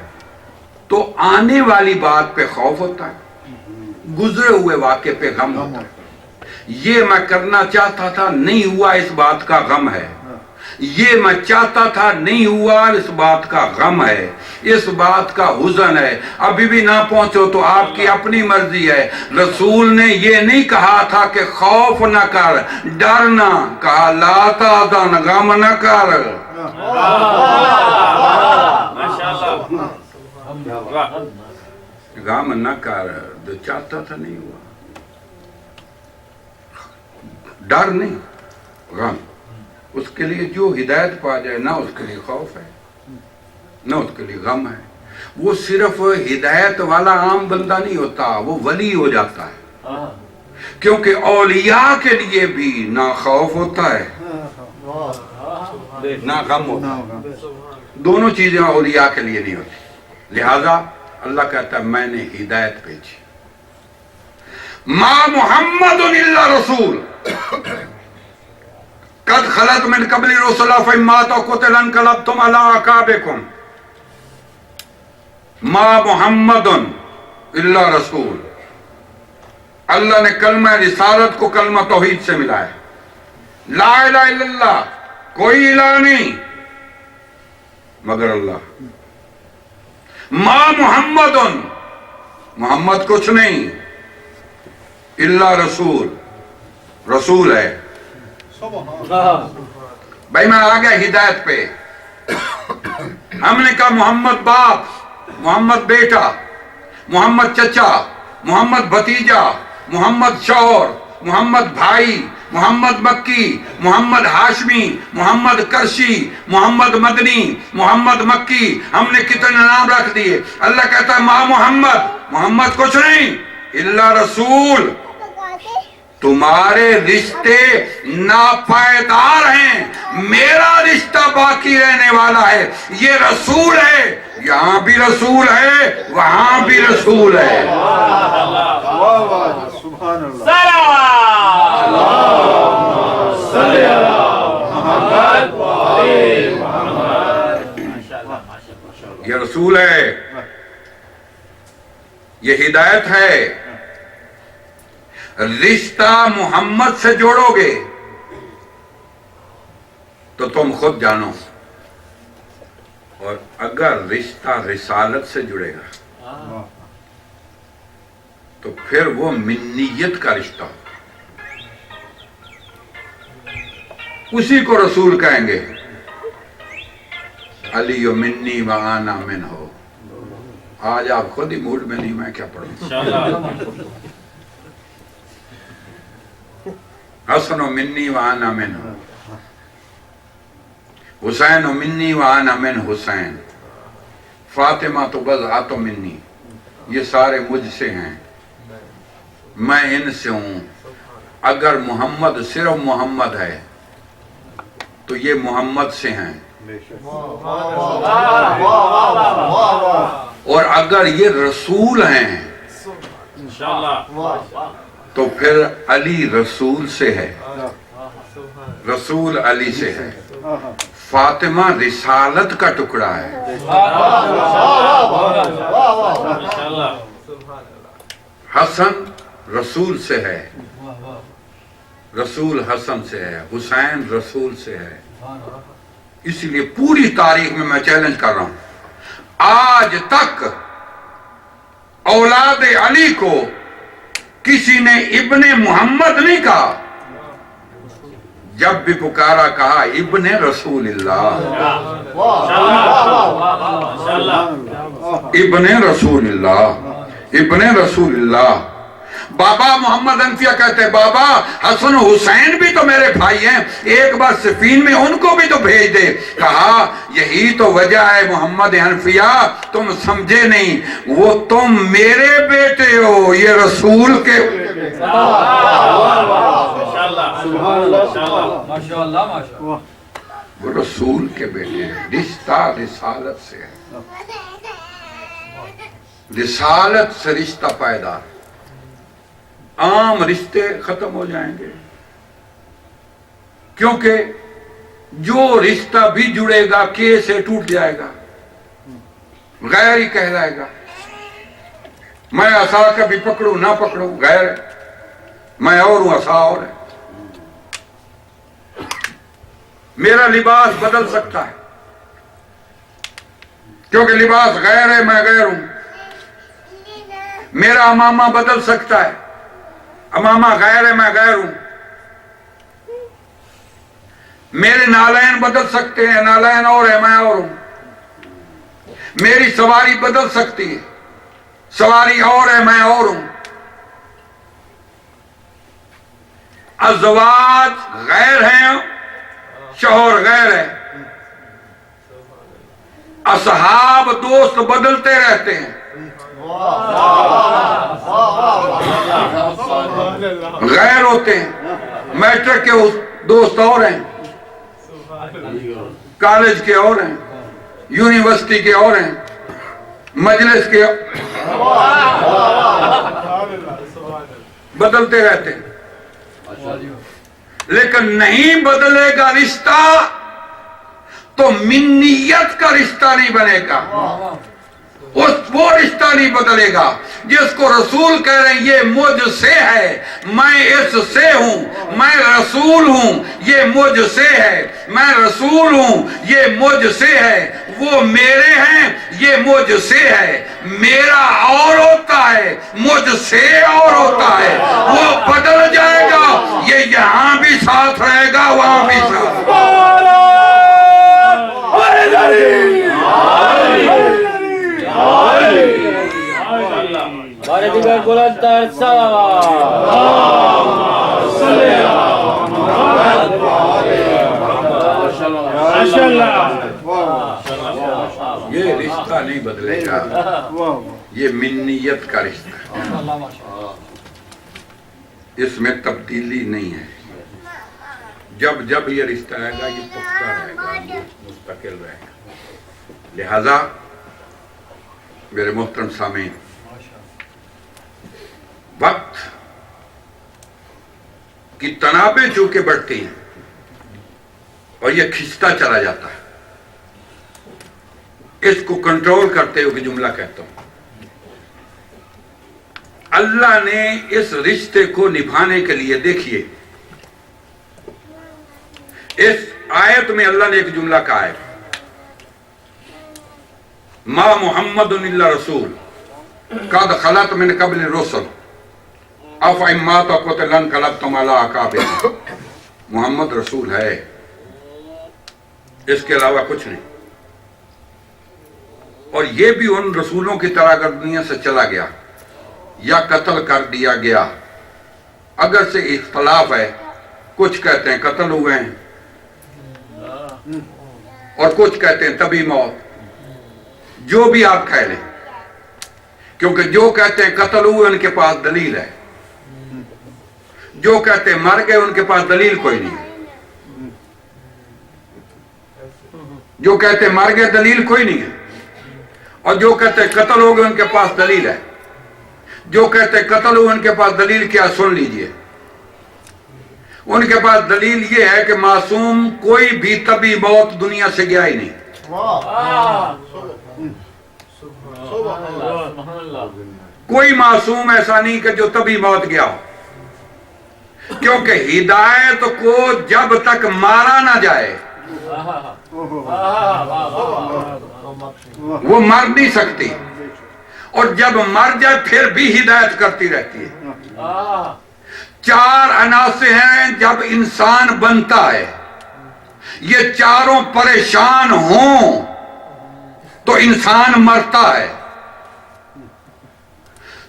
تو آنے والی بات پہ خوف ہوتا ہے، گزرے ہوئے واقعے پہ غم ہوتا ہے. یہ میں کرنا چاہتا تھا نہیں ہوا، اس بات کا غم ہے. یہ میں چاہتا تھا نہیں ہوا، اس بات کا غم ہے، اس بات کا حزن ہے. ابھی بھی نہ پہنچو تو آپ کی اپنی مرضی ہے. رسول نے یہ نہیں کہا تھا کہ خوف نہ کر، ڈر نہ، کہا لا تحزن، غم نہ کر. غم نہ کر، جو چاہتا تھا نہیں ہوا. ڈر نہیں، غم. اس کے لیے جو ہدایت پا جائے، نہ اس کے لیے خوف ہے نہ اس کے لیے غم ہے. وہ صرف ہدایت والا عام بندہ نہیں ہوتا، وہ ولی ہو جاتا ہے. کیونکہ اولیاء کے لیے بھی نہ خوف ہوتا ہے نہ غم ہوتا ہے. دونوں چیزیں اولیاء کے لیے نہیں ہوتی. لہذا اللہ کہتا ہے میں نے ہدایت بھیجی. ما محمد الا رسول قد خلت من قبل رسول فإن مات أو قتل انقلبتم على أعقابكم. ما محمد الا رسول. اللہ نے کلمہ رسالت کو کلمہ توحید سے ملایا. لا الہ الا اللہ، کوئی الہ نہیں مگر اللہ. ما محمد، محمد کچھ نہیں، الا رسول، رسول ہے. بھائی میں آ گیا ہدایت پہ. ہم نے کہا محمد باپ، محمد بیٹا، محمد چچا، محمد بھتیجا، محمد شوہر، محمد بھائی، محمد مکی، محمد ہاشمی، محمد کرشی، محمد مدنی، محمد مکی. ہم نے کتنے نام رکھ دیے. اللہ کہتا ہے ما محمد، محمد کچھ نہیں الا رسول. تمہارے رشتے ناپائیدار ہیں، میرا رشتہ باقی رہنے والا ہے. یہ رسول ہے، یہاں بھی رسول ہے، وہاں بھی رسول ہے. یہ رسول ہے، یہ ہدایت ہے. رشتہ محمد سے جوڑو گے تو تم خود جانو، اور اگر رشتہ رسالت سے جڑے گا تو پھر وہ منیت کا رشتہ ہو. اسی کو رسول کہیں گے. علی و منی و آنا من ہو. آج آپ خود ہی موڈ میں نہیں، میں کیا پڑھوں. حسن و منی و آنا من ہو، حسین و منی و آنا من حسین، فاطمہ تو بضعۃ منی. یہ سارے مجھ سے ہیں، میں ان سے ہوں. اگر محمد صرف محمد ہے تو یہ محمد سے ہیں، اور اگر یہ رسول ہیں تو پھر علی رسول سے ہے، رسول علی سے ہے. فاطمہ رسالت کا ٹکڑا ہے. حسن رسول سے ہے، رسول حسن سے ہے. حسین رسول سے ہے. اس لیے پوری تاریخ میں میں چیلنج کر رہا ہوں، آج تک اولاد علی کو کسی نے ابن محمد نہیں کہا. جب بھی پکارا کہا ابن رسول اللہ، ابن رسول اللہ، ابن رسول اللہ. بابا محمد انفیہ کہتے ہیں بابا حسن و حسین بھی تو میرے بھائی ہیں، ایک بار صفین میں ان کو بھی تو بھیج دے. کہا یہی تو وجہ ہے محمد انفیہ، تم سمجھے نہیں، وہ تم میرے بیٹے ہو، یہ رسول کے. وہ رسول کے بیٹے ہیں. رشتہ رسالت سے ہے، رسالت سے رشتہ پائیدار. عام رشتے ختم ہو جائیں گے، کیونکہ جو رشتہ بھی جڑے گا کے سے ٹوٹ جائے گا، غیر ہی کہلائے گا۔ میں عصا کبھی پکڑوں نہ پکڑوں غیر ہے، میں اور ہوں عصا اور ہے۔ میرا لباس بدل سکتا ہے کیونکہ لباس غیر ہے، میں غیر ہوں۔ میرا امامہ بدل سکتا ہے، امامہ غیر ہے، میں غیر ہوں۔ میرے نالین بدل سکتے ہیں، نالین اور ہے، میں اور ہوں۔ میری سواری بدل سکتی ہے، سواری اور ہے، میں اور ہوں۔ ازواج غیر ہیں، شوہر غیر ہے۔ اصحاب دوست بدلتے رہتے ہیں، غیر ہوتے ہیں۔ میٹرک کے دوست اور ہیں، کالج کے اور ہیں، یونیورسٹی کے اور ہیں، مجلس کے بدلتے رہتے ہیں۔ لیکن نہیں بدلے گا رشتہ تو منیت کا رشتہ نہیں بنے گا، وہ رشتہ نہیں بدلے گا جس کو رسول کہہ رہے ہیں یہ مجھ سے ہے، میں اس سے ہوں، میں رسول ہوں، یہ مجھ سے ہے، میں رسول ہوں، یہ مجھ سے ہے، وہ میرے ہیں، یہ مجھ سے ہے۔ میرا اور ہوتا ہے، مجھ سے اور ہوتا ہے، وہ بدل جائے گا، یہ یہاں بھی ساتھ رہے گا، وہاں بھی ساتھ۔ بارے دیگر بلندر یہ رشتہ نہیں بدلے گا، یہ منیت کا رشتہ ہے، اس میں تبدیلی نہیں ہے۔ جب جب یہ رشتہ آئے گا یہ پختہ رہے گا، مستقل رہے گا۔ لہذا میرے محترم سامعین، وقت کی تنابیں چونکہ بڑھتی ہیں اور یہ کھنچتا چلا جاتا ہے، اس کو کنٹرول کرتے ہوئے جملہ کہتا ہوں۔ اللہ نے اس رشتے کو نبھانے کے لیے، دیکھیے اس آیت میں اللہ نے ایک جملہ کہا ہے، ما محمد الا رسول قد خلت من قبل الرسل افإن مات أو قتل انقلبتم على أعقابكم۔ محمد رسول ہے، اس کے علاوہ کچھ نہیں، اور یہ بھی ان رسولوں کی طرح اگر دنیا سے چلا گیا یا قتل کر دیا گیا، اگر سے اختلاف ہے، کچھ کہتے ہیں قتل ہوئے ہیں اور کچھ کہتے ہیں طبی موت، جو بھی آپ کہہ لیں، کیونکہ جو کہتے ہیں قتل ہوئے ان کے پاس دلیل ہے، جو کہتے ہیں مر گئے ان کے پاس دلیل کوئی نہیں ہے، جو کہتے ہیں مر گئے دلیل کوئی نہیں ہے، اور جو کہتے ہیں قتل ہو گئے ان کے پاس دلیل ہے۔ جو کہتے ہیں قتل ہوئے ان کے پاس دلیل کیا، سن لیجئے، ان کے پاس دلیل یہ ہے کہ معصوم کوئی بھی طبی موت دنیا سے گیا ہی نہیں، کوئی معصوم ایسا نہیں کہ جو طبی موت گیا ہو، کیونکہ ہدایت کو جب تک مارا نہ جائے وہ مر نہیں سکتی، اور جب مر جائے پھر بھی ہدایت کرتی رہتی ہے۔ چار عناصر ہیں جب انسان بنتا ہے، یہ چاروں پریشان ہوں تو انسان مرتا ہے۔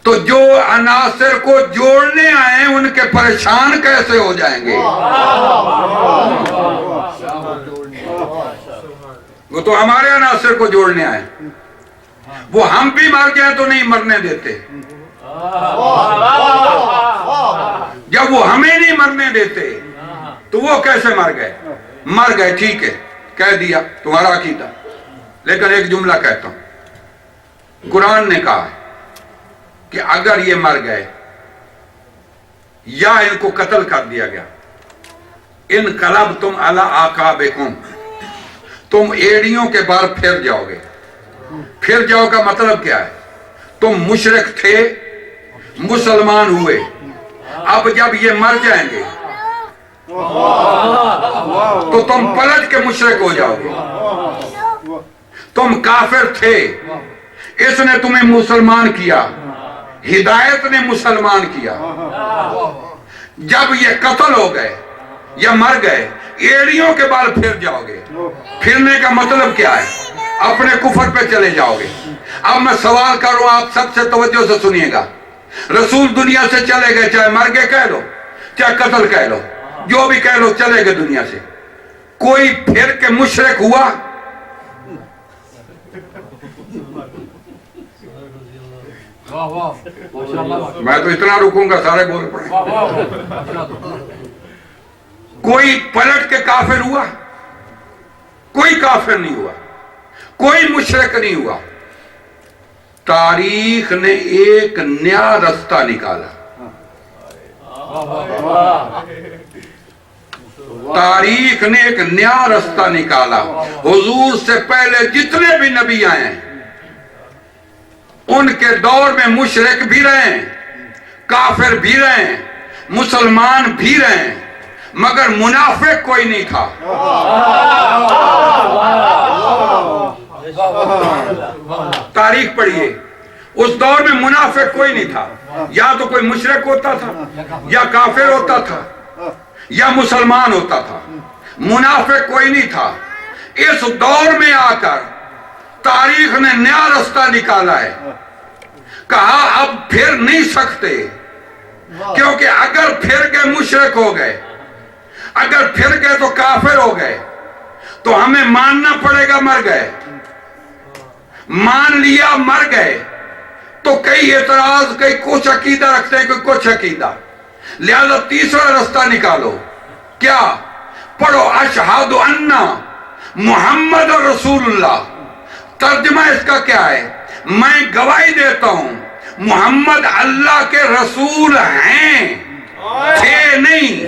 تو جو عناصر کو جوڑنے آئے ان کے پریشان کیسے ہو جائیں گے؟ وہ تو ہمارے عناصر کو جوڑنے آئے، وہ ہم بھی مر جائیں تو نہیں مرنے دیتے، جب وہ ہمیں نہیں مرنے دیتے تو وہ کیسے مر گئے؟ مر گئے، ٹھیک ہے، کہہ دیا تمہارا عقیدہ، لیکن ایک جملہ کہتا ہوں، قرآن نے کہا ہے کہ اگر یہ مر گئے یا ان کو قتل کر دیا گیا. انقلبتم علی اعقابکم، تم ایڑیوں کے بال پھر جاؤ گے. پھر جاؤ کا مطلب کیا ہے؟ تم مشرک تھے، مسلمان ہوئے، اب جب یہ مر جائیں گے تو تم پلٹ کے مشرک ہو جاؤ گے. تم کافر تھے، اس نے تمہیں مسلمان کیا، ہدایت نے مسلمان کیا. جب یہ قتل ہو گئے یا مر گئے، ایڑیوں کے بال پھر جاؤ گے. پھرنے کا مطلب کیا ہے؟ اپنے کفر پہ چلے جاؤ گے. اب میں سوال کروں، آپ سب سے توجہ سے سنیے گا. رسول دنیا سے چلے گئے، چاہے مر گئے کہہ لو، چاہے قتل کہہ لو، جو بھی کہہ لو، چلے گئے دنیا سے. کوئی پھر کے مشرک ہوا؟ میں تو اتنا رکوں گا، سارے بول پڑے. کوئی پلٹ کے کافر ہوا؟ کوئی کافر نہیں ہوا، کوئی مشرک نہیں ہوا. تاریخ نے ایک نیا رستہ نکالا. تاریخ نے ایک نیا رستہ نکالا. حضور سے پہلے جتنے بھی نبی آئے ہیں ان کے دور میں مشرک بھی رہے ہیں، کافر بھی رہے ہیں، مسلمان بھی رہے ہیں، مگر منافق کوئی نہیں تھا. تاریخ پڑھیے، اس دور میں منافق کوئی نہیں تھا. یا تو کوئی مشرک ہوتا تھا، یا کافر ہوتا تھا، یا مسلمان ہوتا تھا. منافق کوئی نہیں تھا. اس دور میں آ کر تاریخ نے نیا رستہ نکالا ہے. کہا اب پھر نہیں سکتے، کیونکہ اگر پھر گئے مشرک ہو گئے، اگر پھر گئے تو کافر ہو گئے، تو ہمیں ماننا پڑے گا مر گئے. مان لیا مر گئے تو کئی اعتراض، کئی کچھ عقیدہ رکھتے ہیں، کوئی کچھ عقیدہ. لہذا تیسرا رستہ نکالو. کیا؟ پڑھو اشہد ان محمد رسول اللہ. ترجمہ اس کا کیا ہے؟ میں گواہی دیتا ہوں محمد اللہ کے رسول ہیں، تھے نہیں.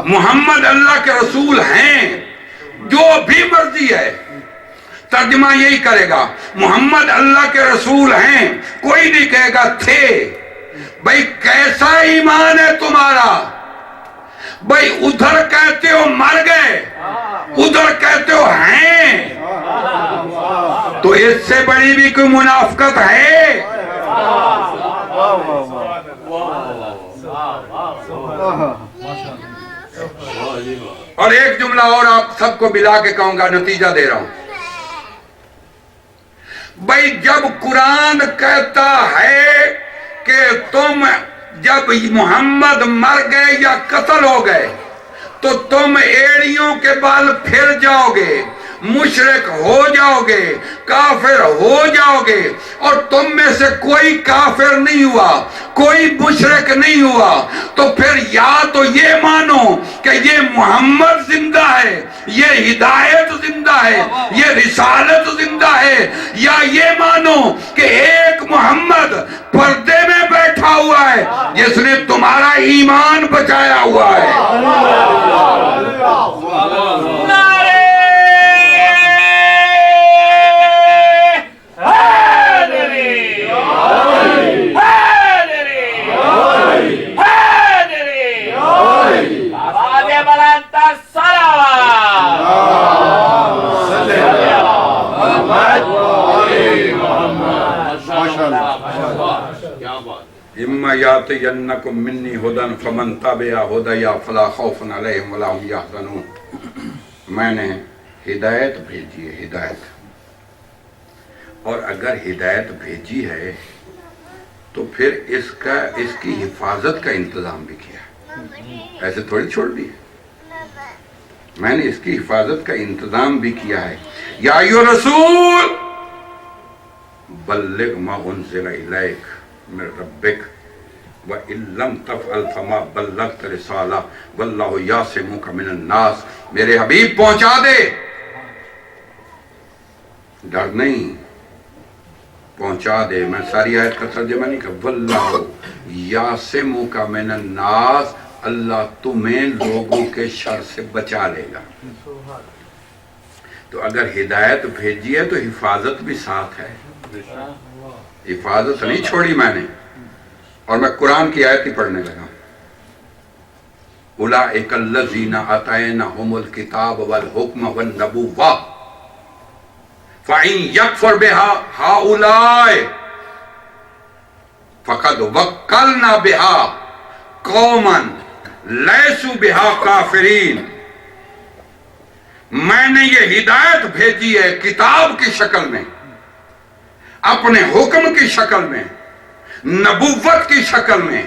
محمد اللہ کے رسول ہیں، جو بھی مرضی ہے. ترجمہ یہی کرے گا، محمد اللہ کے رسول ہیں. کوئی نہیں کہے گا تھے. بھئی کیسا ایمان ہے تمہارا؟ بھئی ادھر کہتے ہو مر گئے، ادھر کہتے ہو ہیں، تو اس سے بڑی بھی کوئی منافقت ہے؟ اور ایک جملہ اور آپ سب کو ملا کے کہوں گا، نتیجہ دے رہا ہوں. بھئی جب قرآن کہتا ہے کہ تم جب محمد مر گئے یا قتل ہو گئے تو تم ایڑیوں کے بال پھر جاؤ گے، مشرک ہو جاؤ گے، کافر ہو جاؤ گے. اور تم میں سے کوئی کافر نہیں ہوا، کوئی مشرک نہیں ہوا، تو پھر یا تو یہ مانو کہ یہ محمد زندہ ہے، یہ ہدایت زندہ ہے، یہ رسالت زندہ ہے، یا یہ مانو کہ ایک محمد پردے میں بیٹھا ہوا ہے جس نے تمہارا ایمان بچایا ہوا ہے. اما یاتینکم منی ھدی فمن تبع ھدی فلا خوف علیہم ولا ھم یحزنون. میں نے ہدایت بھیجی ہے، ہدایت. اور اگر ہدایت بھیجی ہے تو پھر اس کی حفاظت کا انتظام بھی کیا. ایسے تھوڑی چھوڑ دی. میں نے اس کی حفاظت کا انتظام بھی کیا ہے. یا ایھا الرسول بلغ ما انزل الیک من ربک وَإِن لَمْ تَفْعَلْ فَمَا بَلَّغْتَ رِسَالَةَهُ وَاللَّهُ يَعْصِمُكَ مِنَ النَّاسِ، میرے حبیب پہنچا دے، ڈر نہیں، پہنچا دے۔ میں ساری آیت کا ترجمہ نہیں کہا، وَاللَّهُ يَعْصِمُكَ مِنَ النَّاسِ، اللہ تمہیں لوگوں کے شر سے بچا لے گا۔ تو اگر ہدایت بھیجی ہے تو حفاظت بھی ساتھ ہے، حفاظت نہیں چھوڑی میں نے۔ اور میں قرآن کی آیت ہی پڑھنے لگا، اولئک الذین آتیناہم الکتاب والحکم والنبوۃ فإن یکفر بہا ہؤلاء فقد وکلنا بہا قوما لیسوا بہا کافرین۔ میں نے یہ ہدایت بھیجی ہے کتاب کی شکل میں، اپنے حکم کی شکل میں، نبوت کی شکل میں۔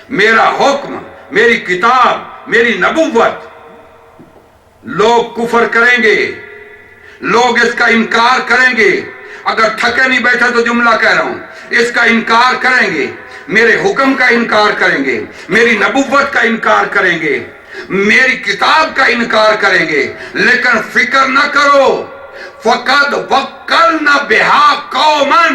میرا حکم، میری کتاب، میری نبوت، لوگ کفر کریں گے، لوگ اس کا انکار کریں گے۔ اگر تھکے نہیں بیٹھے تو جملہ کہہ رہا ہوں، اس کا انکار کریں گے، میرے حکم کا انکار کریں گے، میری نبوت کا انکار کریں گے، میری کتاب کا انکار کریں گے۔ لیکن فکر نہ کرو، فقد وکلنا بہا قوما،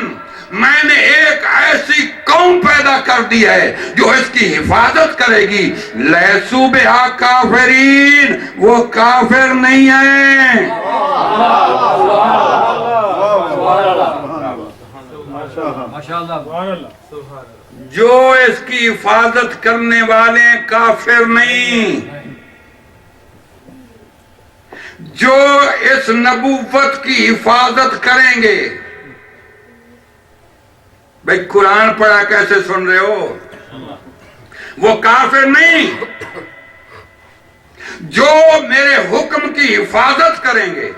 میں نے ایک ایسی قوم پیدا کر دی ہے جو اس کی حفاظت کرے گی۔ لیسوا بہا کافرین، وہ کافر نہیں ہیں۔ ماشاءاللہ جو اس کی حفاظت کرنے والے کافر نہیں، جو اس نبوت کی حفاظت کریں گے۔ بھئی قرآن پڑھا کیسے سن رہے ہو؟ وہ کافر نہیں، جو میرے حکم کی حفاظت کریں گے،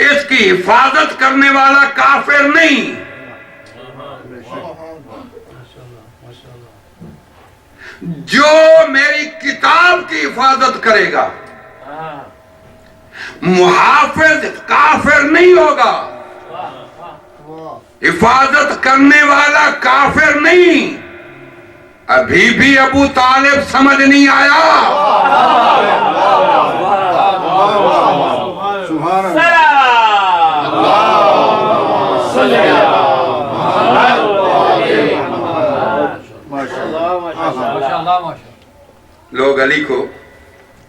اس کی حفاظت کرنے والا کافر نہیں۔ جو میری کتاب کی حفاظت کرے گا، محافظ کافر نہیں ہوگا، حفاظت کرنے والا کافر نہیں۔ ابھی بھی ابو طالب سمجھ نہیں آیا۔ لوگ علی کو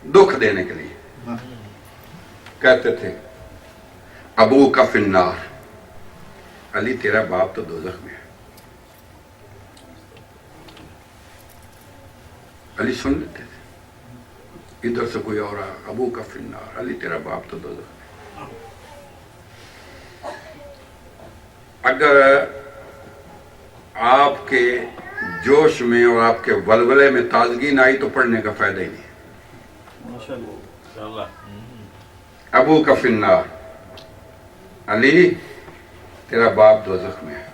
دکھ دینے کے لیے کہتے تھے ابو کا فی النار، علی تیرا باپ تو دوزخ میں ہے۔ علی سن لیتے تھے، ادھر سے کوئی اور آیا، ابو کا فی النار، علی تیرا باپ تو دوزخ میں۔ اگر آپ کے جوش میں اور آپ کے ولولے میں تازگی نہ آئی تو پڑھنے کا فائدہ ہی نہیں۔ ابو کا فی النار، علی تیرا باپ دوزخ میں ہے۔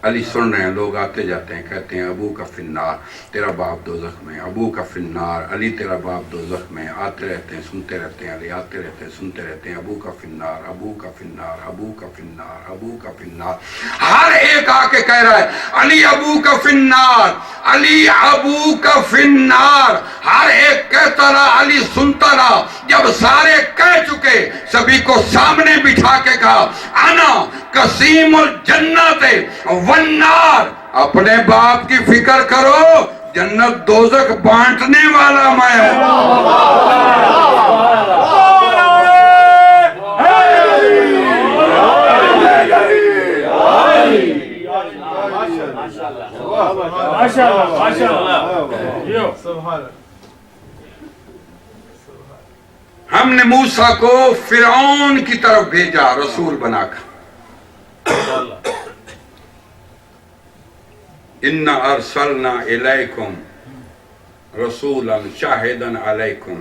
علی سن رہے ہیں، لوگ آتے جاتے ہیں کہتے ہیں ابو کا فی النار، تیرا باپ دوزخ میں، ابو کا فی النار، علی تیرا باپ دوزخ میں۔ آتے رہتے ہیں، سنتے رہتے ہیں، علی آتے رہتے ہیں، سنتے رہتے ہیں، ابو کا فی النار، ابو کا فی النار، ابو کا فی النار، ابو کا فی النار۔ ہر ایک آ کے کہہ رہا ہے علی ابو کا فی النار، علی ابو کا فی النار۔ ہر ایک کہتا رہا، علی سنتا رہا۔ جب سارے کہہ چکے، سبھی کو سامنے بٹھا کے کہا انا قسیم الجنت والنار، اپنے باپ کی فکر کرو، جنت دوزخ بانٹنے والا میں ہوں۔ ہم نے موسیٰ کو فرعون کی طرف بھیجا رسول بنا کر، اِنَّا أَرْسَلْنَا إِلَيْكُمْ رَسُولًا شَاهِدًا عَلَيْكُمْ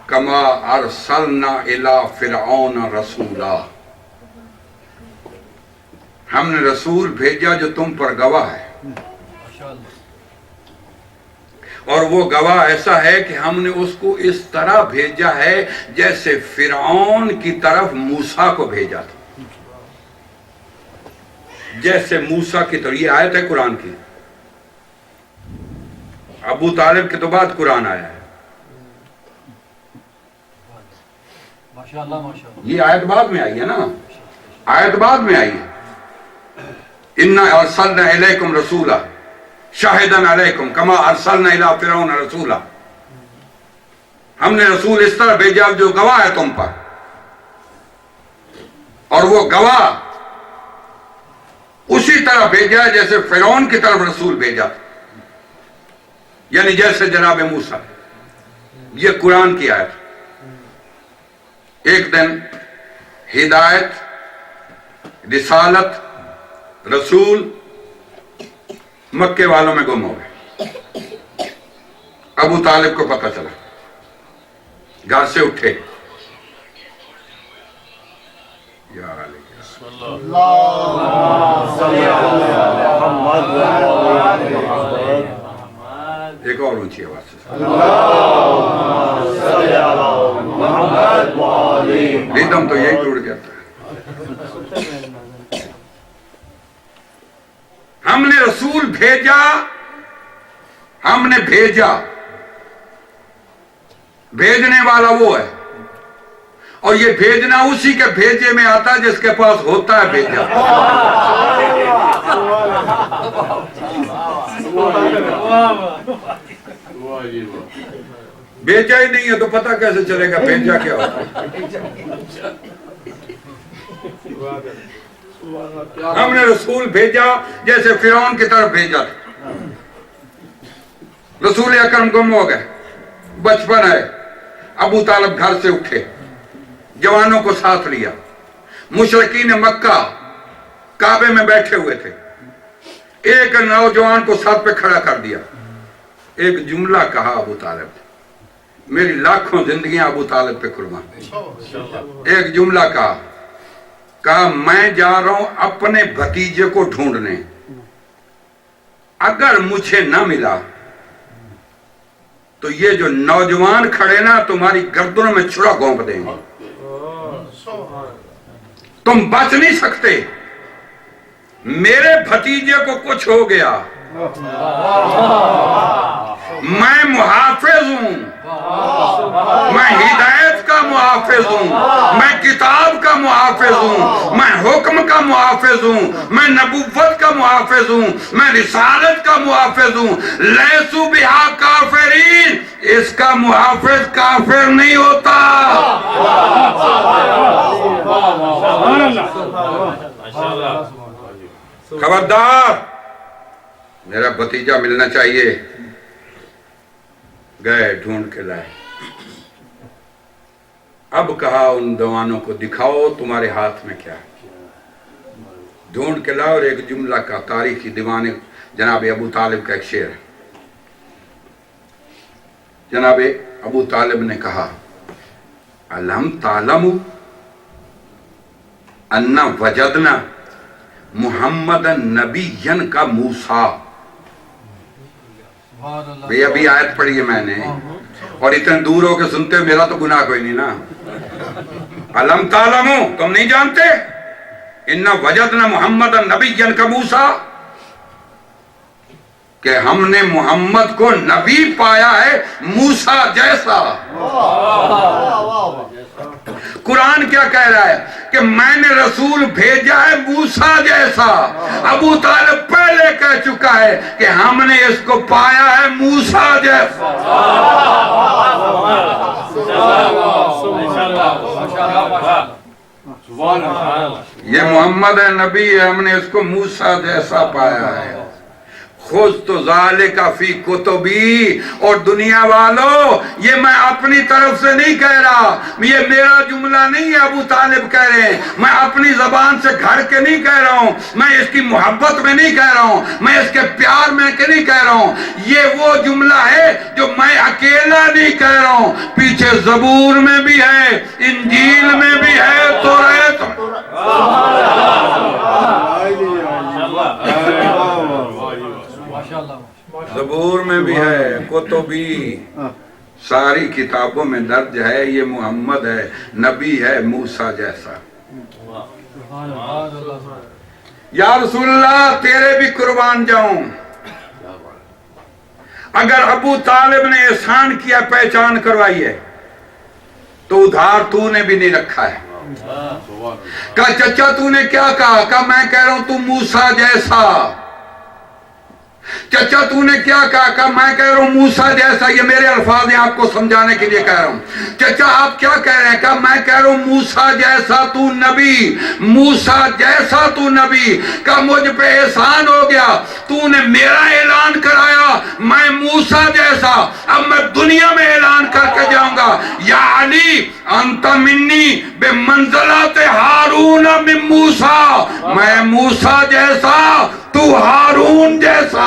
كَمَا أَرْسَلْنَا إِلَىٰ فِرْعَوْنَ رَسُولًا۔ ہم نے رسول بھیجا جو تم پر گواہ ہے، اور وہ گواہ ایسا ہے کہ ہم نے اس کو اس طرح بھیجا ہے جیسے فرعون کی طرف موسیٰ کو بھیجا تھا۔ جیسے موسیٰ کی طرح. یہ آیت ہے قرآن کی. ابو طالب کے تو بعد قرآن آیا ہے. ماشاءاللہ ماشاءاللہ. یہ آیت بعد میں آئی ہے نا, آیت بعد میں آئی ہے. اِنَّا أَرْسَلْنَا إِلَيْكُمْ رَسُولًا شَاهِدًا عَلَيْكُمْ كَمَا أَرْسَلْنَا إِلَىٰ فِرْعَوْنَ رَسُولًا. ہم نے رسول اس طرح بھیجا جو گواہ ہے تم پر, اور وہ گواہ اسی طرح بھیجا ہے جیسے فرعون کی طرف رسول بھیجا تھا, یعنی جیسے جناب موسیٰ. یہ قرآن کی آیت. ایک دن ہدایت, رسالت, رسول مکے والوں میں گم ہو گئے. ابو طالب کو پتہ چلا, گھر سے اٹھے. یا علیہ ایک اور اونچی آواز سے ریدم تو یہی ٹوٹ گیا تھا. ہم نے رسول بھیجا, ہم نے بھیجا, بھیجنے والا وہ ہے, اور یہ بھیجنا اسی کے بھیجے میں آتا ہے جس کے پاس ہوتا ہے بھیجا. بھیجا ہی نہیں ہے تو پتہ کیسے چلے گا بھیجا کیا ہوتا ہے. ہم نے رسول بھیجا جیسے فرعون کی طرف بھیجا تھا. رسول اکرم گم ہو گئے, بچپن ہے. ابو طالب گھر سے اٹھے, جوانوں کو ساتھ لیا. مشرکین مکہ کعبے میں بیٹھے ہوئے تھے. ایک نوجوان کو ساتھ پہ کھڑا کر دیا. ایک جملہ کہا ابو طالب نے, میری لاکھوں زندگیاں ابو طالب پہ قربان. ایک جملہ کہا میں جا رہا ہوں اپنے بھتیجے کو ڈھونڈنے, اگر مجھے نہ ملا تو یہ جو نوجوان کھڑے نا تمہاری گردنوں میں چھڑا گھونپ دیں گے, تم بچ نہیں سکتے. میرے بھتیجے کو کچھ ہو گیا, میں محافظ ہوں, میں ہدایت کا محافظ ہوں, میں کتاب کا محافظ ہوں, میں حکم کا محافظ ہوں, میں نبوت کا محافظ ہوں, میں رسالت کا محافظ ہوں. لیسو بہا کافرین, اس کا محافظ کافر نہیں ہوتا. خبردار, میرا بھتیجا ملنا چاہیے. گئے ڈھونڈ کے لائے. اب کہا ان جوانوں کو دکھاؤ تمہارے ہاتھ میں کیا ہے. ڈھونڈ کے لائے اور ایک جملہ کا تاریخی دیوان جناب ابو طالب کا ایک شعر ہے. جناب ابو طالب نے کہا الم تعلم ان وجدنا محمد نبی کا موسیٰ. بھئی ابھی آیت پڑھی ہے میں نے, اور اتنے دور ہو کے سنتے ہو, میرا تو گناہ کوئی نہیں نا. الم تعلمو, تم نہیں جانتے, ان وجدنا محمد نبی کا موسیٰ, کہ ہم نے محمد کو نبی پایا ہے موسیٰ جیسا. قرآن کیا کہہ رہا ہے کہ میں نے رسول بھیجا ہے موسیٰ جیسا. ابو طالب پہلے کہہ چکا ہے کہ ہم نے اس کو پایا ہے موسیٰ جیسا. یہ محمد ہے, نبی ہے, ہم نے اس کو موسیٰ جیسا پایا ہے. خود تو ذالک فی کتبی, اور دنیا والو یہ میں اپنی طرف سے نہیں کہہ رہا, یہ میرا جملہ نہیں ہے, ابو طالب کہہ رہے ہیں. میں اپنی زبان سے گھڑ کے نہیں کہہ رہا ہوں, میں اس کی محبت میں نہیں کہہ رہا ہوں, میں اس کے پیار میں نہیں کہہ رہا ہوں. یہ وہ جملہ ہے جو میں اکیلا نہیں کہہ رہا ہوں, پیچھے زبور میں بھی ہے, انجیل میں بھی ہے, توریت زبور میں بھی ہے, کتبی ساری کتابوں میں درج ہے. یہ محمد ہے, نبی ہے موسیٰ جیسا. یا رسول اللہ تیرے بھی قربان جاؤں، اگر ابو طالب نے احسان کیا پہچان کروائی ہے تو ادھار تو نے بھی نہیں رکھا ہے۔ کہا چچا تو نے کیا کہا؟ کہا میں کہہ رہا ہوں تو موسیٰ جیسا۔ چچا تو نے کیا کہا؟ کہا میں کہہ رہا ہوں موسیٰ جیسا۔ یہ میرے الفاظ ہیں، آپ کو سمجھانے کے لیے کہہ رہا ہوں۔ چچا آپ کیا کہہ رہے ہیں؟ کہا میں کہہ رہا ہوں موسیٰ جیسا تو نبی، موسیٰ جیسا تو نبی۔ کہا مجھ پہ احسان ہو گیا، تو نے میرا اعلان کرایا میں موسیٰ جیسا، اب میں دنیا میں اعلان کر کے جاؤں گا یا علی انت منی بمنزلت ہارون من موسیٰ، میں موسیٰ جیسا تو ہارون جیسا۔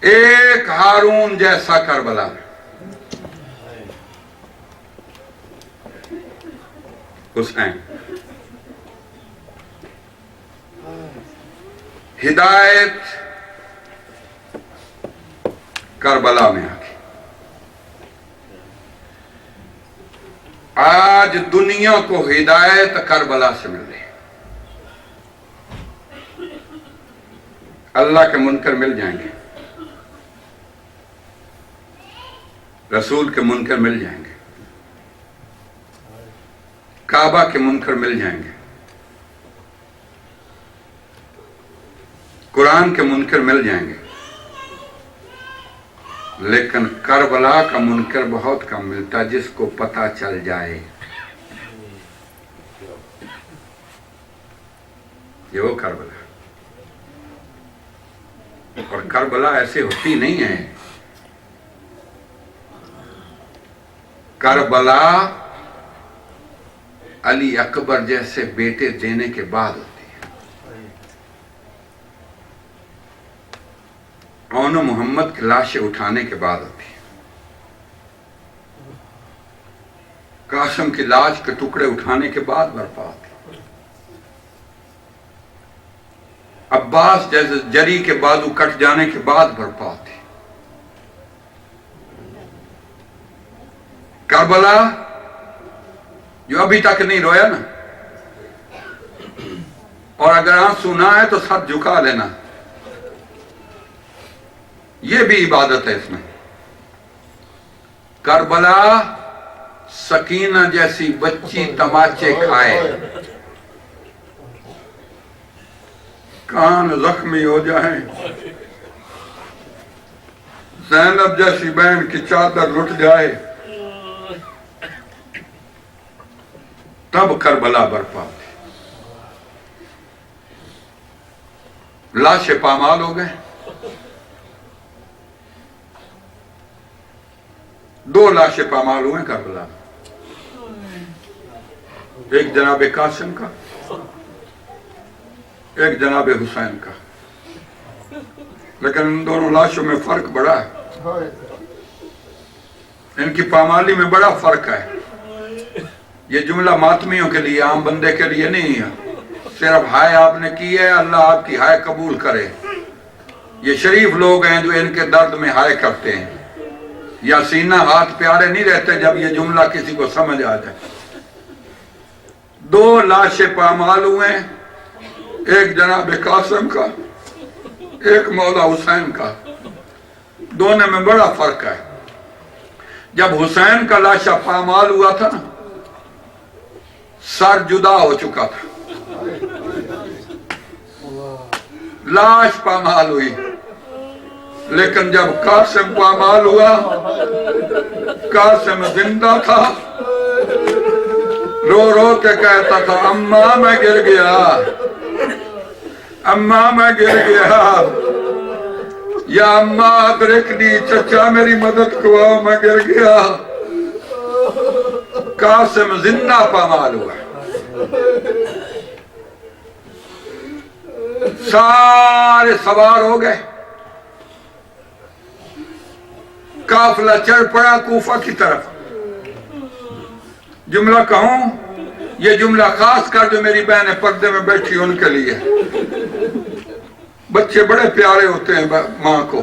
ایک ہارون جیسا کربلا میں، حسین ہدایت کربلا میں آ گئی۔ آج دنیا کو ہدایت کربلا سے مل رہی ہے۔ اللہ کے منکر مل جائیں گے، رسول کے منکر مل جائیں گے، کعبہ کے منکر مل جائیں گے، قرآن کے منکر مل جائیں گے، لیکن کربلا کا منکر بہت کم ملتا جس کو پتہ چل جائے۔ یہ وہ کربلا، اور کربلا ایسے ہوتی نہیں ہے۔ کربلا علی اکبر جیسے بیٹے دینے کے بعد ہوتی ہے۔ اون محمد کی لاشیں اٹھانے کے بعد ہوتی ہے۔ قاسم کی لاش کے ٹکڑے اٹھانے کے بعد برپا ہوتی ہے۔ عباس جیسے جری کے بازو کٹ جانے کے بعد برپا ہوتی ہے۔ کربلا جو ابھی تک نہیں رویا نا، اور اگر آنسو نہ آئے تو سر جھکا لینا، یہ بھی عبادت ہے اس میں۔ کربلا سکینہ جیسی بچی تماچے کھائے، کان زخمی ہو جائیں، زینب جیسی بہن کی چادر لٹ جائے، تب کربلا برپا ہوتی۔ لاشیں پامال ہو گئے، 2 لاشیں پامال ہوئے کربلا، ایک جناب قاسم کا، ایک جناب حسین کا، لیکن ان دونوں لاشوں میں فرق بڑا ہے، ان کی پامالی میں بڑا فرق ہے۔ یہ جملہ ماتمیوں کے لیے، عام بندے کے لیے نہیں ہے۔ صرف ہائے آپ نے کی ہے، اللہ آپ کی ہائے قبول کرے۔ یہ شریف لوگ ہیں جو ان کے درد میں ہائے کرتے ہیں، یا سینہ ہاتھ پیارے نہیں رہتے جب یہ جملہ کسی کو سمجھ آ جائے۔ 2 لاشیں پامال ہوئے، ایک جناب قاسم کا، ایک مولا حسین کا، دونوں میں بڑا فرق ہے۔ جب حسین کا لاشا پامال ہوا تھا نا، سر جدا ہو چکا تھا، لاش پامال ہوئی، لیکن جب قاسم پامال ہوا، قاسم زندہ تھا، رو رو کے کہتا تھا اماں میں گر گیا، اماں میں گر گیا، یا اماں ادرکنی، چچا میری مدد کرواؤ میں گر گیا۔ قاسم زندہ پامال ہوا، سارے سوار ہو گئے، قافلہ چڑھ پڑا کوفہ کی طرف۔ جملہ کہوں، یہ جملہ خاص کر جو میری بہنیں پردے میں بیٹھی ان کے لیے۔ بچے بڑے پیارے ہوتے ہیں ماں کو،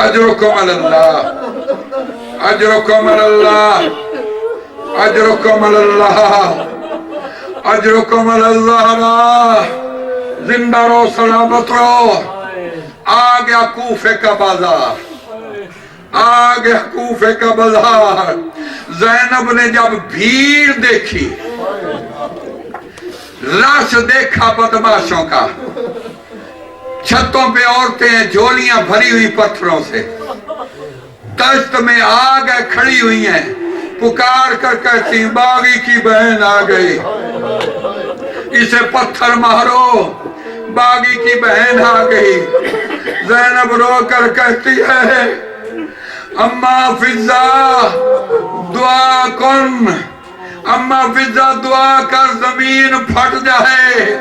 اجرکم اللہ، اجرکم اللہ، اجرکم اللہ، اجرکم اللہ، زندہ رہو، سلامت رہو۔ آ گیا کوفے کا بازار، آ گیا کوفے کا بازار۔ زینب نے جب بھیڑ دیکھی، رش دیکھا بدماشوں کا، چھتوں پہ عورتیں ہیں جھولیاں بھری ہوئی پتھروں سے، دشت میں آگ ہے کھڑی ہوئی ہیں، پکار کر کہتی باغی کی بہن آ گئی، اسے پتھر مارو، باغی کی بہن آ گئی۔ زینب رو کر کہتی ہے اماں فضا دعا کن، اماں فضا دعا کر زمین پھٹ جائے،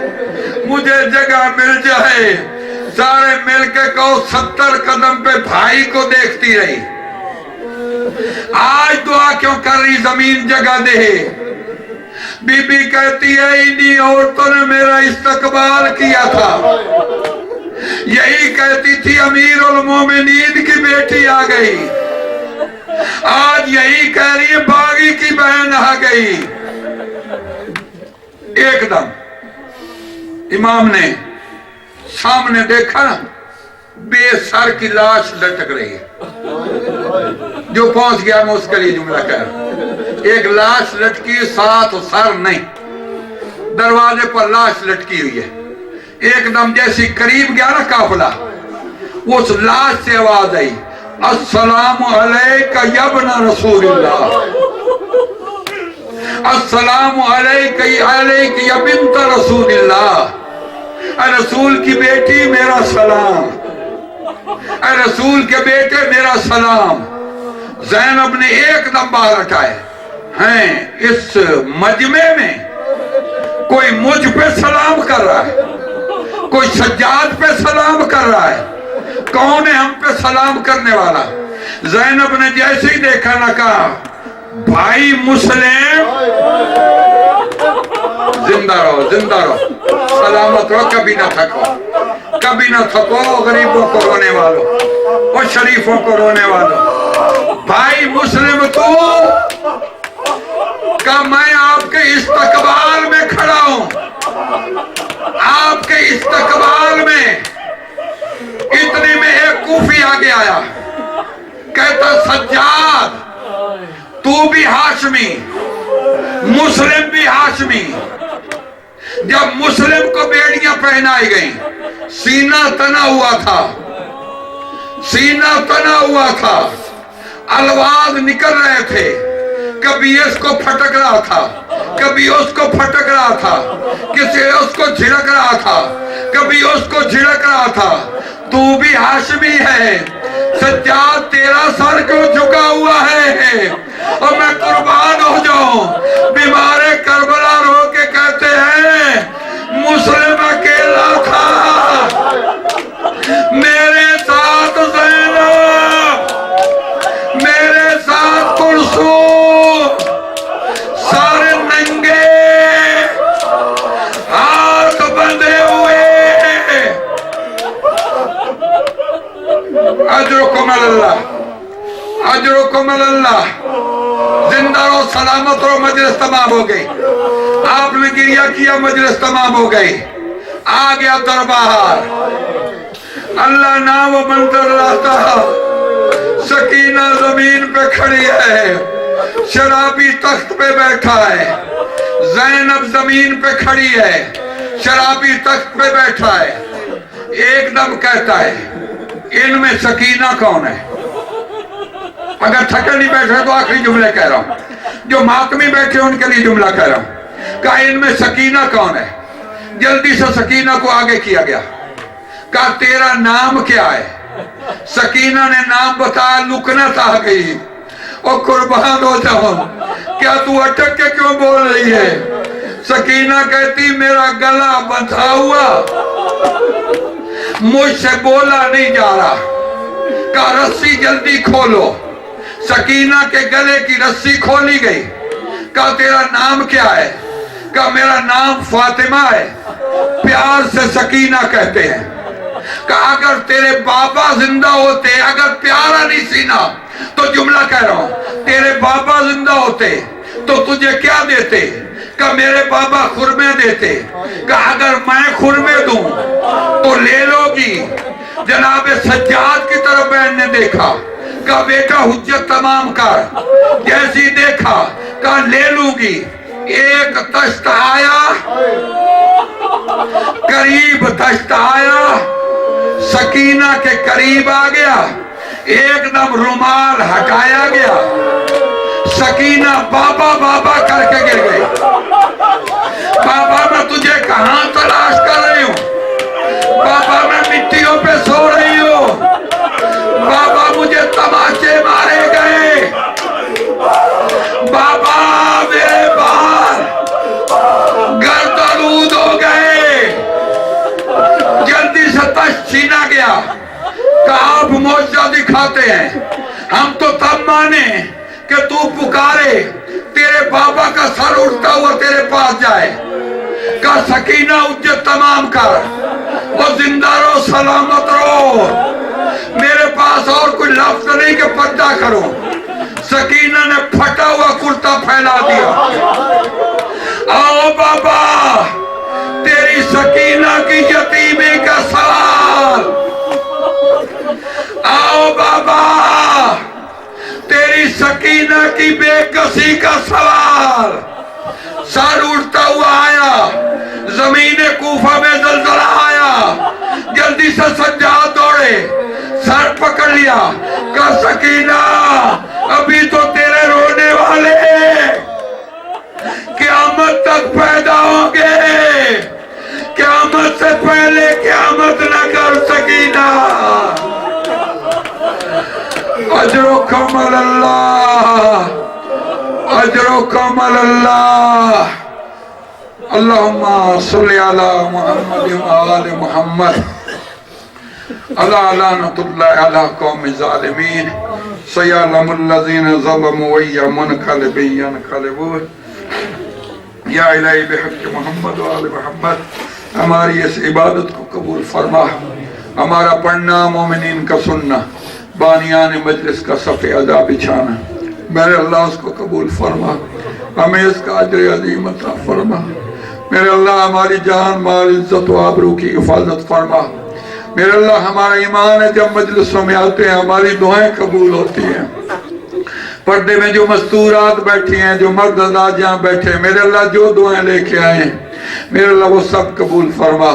مجھے جگہ مل جائے۔ سارے مل کے کہو 70 قدم پہ بھائی کو دیکھتی رہی، آج دعا کیوں کر رہی زمین جگہ دے۔ بی بی کہتی ہے انہی عورتوں نے میرا استقبال کیا تھا، یہی کہتی تھی امیر المومنین کی بیٹی آ گئی، آج یہی کہہ رہی ہے باغی کی بہن آ گئی۔ ایک دم امام نے سامنے دیکھا نا، بے سر کی لاش لٹک رہی ہے، جو پہنچ گیا میں اس کے لیے جملہ کہہ رہا ہوں۔ ایک لاش لٹکی، ساتھ سر نہیں، دروازے پر لاش لٹکی ہوئی ہے۔ ایک دم جیسی قریب گیا نا قافلہ، اس لاش سے آواز آئی السلام علیکہ یا ابن رسول اللہ، السلام علیکہ یا بنت رسول اللہ، اے رسول کی بیٹی میرا سلام، اے رسول کے بیٹے میرا سلام۔ زینب نے ایک دم باہر اٹھائے ہیں، اس مجمع میں کوئی مجھ پہ سلام کر رہا ہے، کوئی سجاد پہ سلام کر رہا ہے، کون ہے ہم پہ سلام کرنے والا؟ زینب نے جیسے ہی دیکھا نہ کہا بھائی مسلم زندہ رہو، زندہ رہو، سلامت رہو، کبھی نہ تھکو، کبھی نہ تھکو، غریبوں کو رونے والوں اور شریفوں کو رونے والوں۔ بھائی مسلم تو کہ میں آپ کے استقبال میں کھڑا ہوں، آپ کے استقبال میں۔ اتنے میں ایک کوفی آگے آیا، کہتا سجاد تو بھی ہاشمی، مسلم بھی ہاشمی۔ جب مسلم کو بیڑیاں پہنائی گئیں، سینہ تنا ہوا تھا، سینہ تنا ہوا تھا، الواز نکل رہے تھے، کبھی اس کو پھٹک رہا تھا، کبھی اس کو پھٹک رہا تھا، کسی اس کو جھڑک رہا تھا، کبھی اس کو جھڑک رہا تھا۔ تو بھی ہاشمی ہے، سجاد تیرا سر کیوں جھکا ہوا ہے؟ اور میں قربان ہو جاؤں۔ بیمار کربلا رو کے کہتے ہیں مسلم اکیلا تھا، میرے ساتھ زینب، میرے ساتھ کلثوم، سارے ننگے، ہاتھ بندھے ہوئے۔ اجرکم اللہ، اجرکم اللہ، زندہ رہو، سلامت رہو۔ مجلس تمام ہو گئی، آپ نے گریہ کیا، مجلس تمام ہو گئی، آ گیا دربار۔ اللہ نام و منظر لاتا، سکینہ زمین پہ کھڑی ہے، شرابی تخت پہ بیٹھا ہے، زینب زمین پہ کھڑی ہے، شرابی تخت پہ بیٹھا ہے۔ ایک دم کہتا ہے ان میں سکینہ کون ہے؟ اگر تھکے نہیں بیٹھے تو آخری جملے کہہ رہا ہوں، جو ماتمی بیٹھے ان کے لیے جملہ کہہ رہا ہوں۔ کہا ان میں سکینہ کون ہے؟ جلدی سے سکینہ کو آگے کیا گیا، کہا تیرا نام کیا ہے؟ سکینہ نے نام بتایا، لکنت آ گئی، اور قربان ہو جاؤں، کیا تو اٹک کے کیوں بول رہی ہے؟ سکینہ کہتی میرا گلا بندھا ہوا، مجھ سے بولا نہیں جا رہا، کہا رسی جلدی کھولو۔ سکینہ کے گلے کی رسی کھولی گئی، کہا تیرا نام کیا ہے؟ کہا میرا نام فاطمہ ہے، پیار سے سکینہ کہتے ہیں۔ کہ اگر تیرے بابا زندہ ہوتے، اگر پیارا نہیں سینا تو جملہ کہہ رہا ہوں، تیرے بابا زندہ ہوتے تو تجھے کیا دیتے؟ کہ میرے بابا خرمے دیتے، کہ اگر میں خرمے دوں تو لے لو گی۔ جناب سجاد کی طرف بہن نے دیکھا، کہ بیٹا حجت تمام کر، جیسی دیکھا کہ لے لوں گی۔ ایک تشت آیا، قریب تشت آیا، سکینہ کے قریب آ گیا، ایک دم رومال ہٹایا گیا، سکینہ بابا بابا کر کے گر گئی۔ بابا میں تجھے کہاں تلاش کر رہی ہوں، بابا میں مٹیوں پہ سو رہی ہوں، بابا مجھے تماچے مارے گئے، بابا میرے بال گردالود ہو گئے۔ جلدی سے تشت چھینا گیا کہ آپ معجزہ دکھاتے ہیں، ہم تو تب مانے کہ تو پکارے تیرے بابا کا سر اٹھتا ہوا تیرے پاس جائے، کہ سکینہ حجت تمام کر، وہ زندہ رہو سلامت رہو، میرے پاس اور کوئی لفظ نہیں کہ پردہ کرو۔ سکینہ نے پھٹا ہوا کرتا پھیلا دیا، آؤ بابا تیری سکینہ کی یتیمی کا سوال، آؤ بابا تیری سکینہ کی بے کسی کا سوال۔ سر اٹھتا ہوا آیا، زمین کوفہ میں زلزلہ آیا، جلدی سے سجاد دوڑے، سر پکڑ لیا، کہ سکینہ ابھی تو تیرے رونے والے قیامت تک پیدا ہوں گے، قیامت سے پہلے قیامت نہ کر سکینہ۔ اجرکم اللہ، اجرکم اللہ۔ اللہم صلی علی محمد وآل محمد۔ اللہ لعنت اللہ علی قوم الظالمین، سیعلم الذین ظلموا وی منقلب ینقلبون۔ یا الہی بحق محمد وآل محمد ہماری اس عبادت کو قبول فرما، ہمارا پڑھنا مومنین کا سننا، بانیان مجلس کا صف ادا بچھانا، میرے اللہ اس کو قبول فرما، ہمیں اس کا اجر عظیم عطا فرما۔ میرے اللہ ہماری جان مال عزت و آبرو کی حفاظت فرما۔ میرے اللہ ہمارا ایمان ہے جب مجلسوں میں آتے ہیں ہماری دعائیں قبول ہوتی ہیں۔ پردے میں جو مستورات بیٹھی ہیں، جو مرد حضرات جہاں بیٹھے ہیں، میرے اللہ جو دعائیں لے کے آئے ہیں میرے اللہ وہ سب قبول فرما۔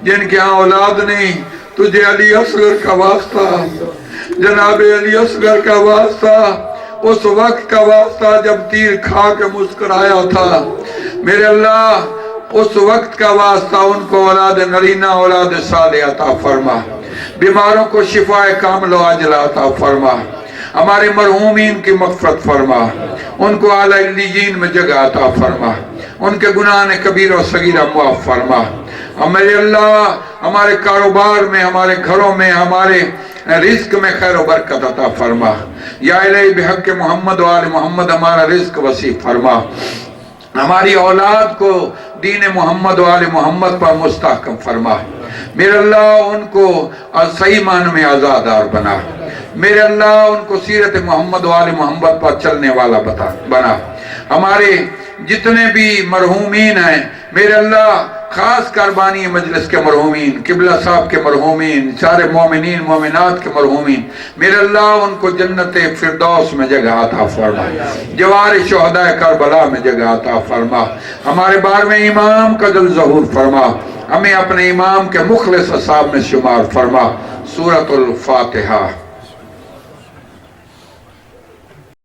جن کے ہاں اولاد نہیں، تجھے علی اصغر کا واسطہ، جناب علی اصغر کا واسطہ، اس وقت کا واسطہ جب تیر کھا کے مسکرایا تھا، میرے اللہ اس وقت کا واسطہ ان کو اولاد نرینہ اولاد صالح عطا فرما، بیماروں کو شفاء کامل و عاجلہ عطا فرما، ہمارے مرحومین کی مغفرت فرما، ان کو اعلی علیین میں جگہ عطا فرما، ان کے گناہ کبیر و صغیرہ معاف فرما۔ میرے اللہ ہمارے کاروبار میں، ہمارے گھروں میں، ہمارے رزق میں خیر و برکت عطا فرما۔ یا الہی بحق محمد و آل محمد ہمارا رزق وسیع فرما، ہماری اولاد کو دین محمد و آل محمد پر مستحکم فرما۔ میرے اللہ ان کو صحیح معنی میں آزادار بنا، میرے اللہ ان کو سیرت محمد و آل محمد پر چلنے والا بنا۔ ہمارے جتنے بھی مرحومین ہیں میرے اللہ، خاص کر بانی مجلس کے مرحومین، قبلہ صاحب کے مرحومین، سارے مومنین مومنات کے مرحومین، میرے اللہ ان کو جنت فردوس میں جگہ عطا فرما، جوار شہداء کربلا میں جگہ عطا فرما۔ ہمارے بار میں امام کا جل ظہور فرما، ہمیں اپنے امام کے مخلص اصحاب میں شمار فرما۔ سورۃ الفاتحہ۔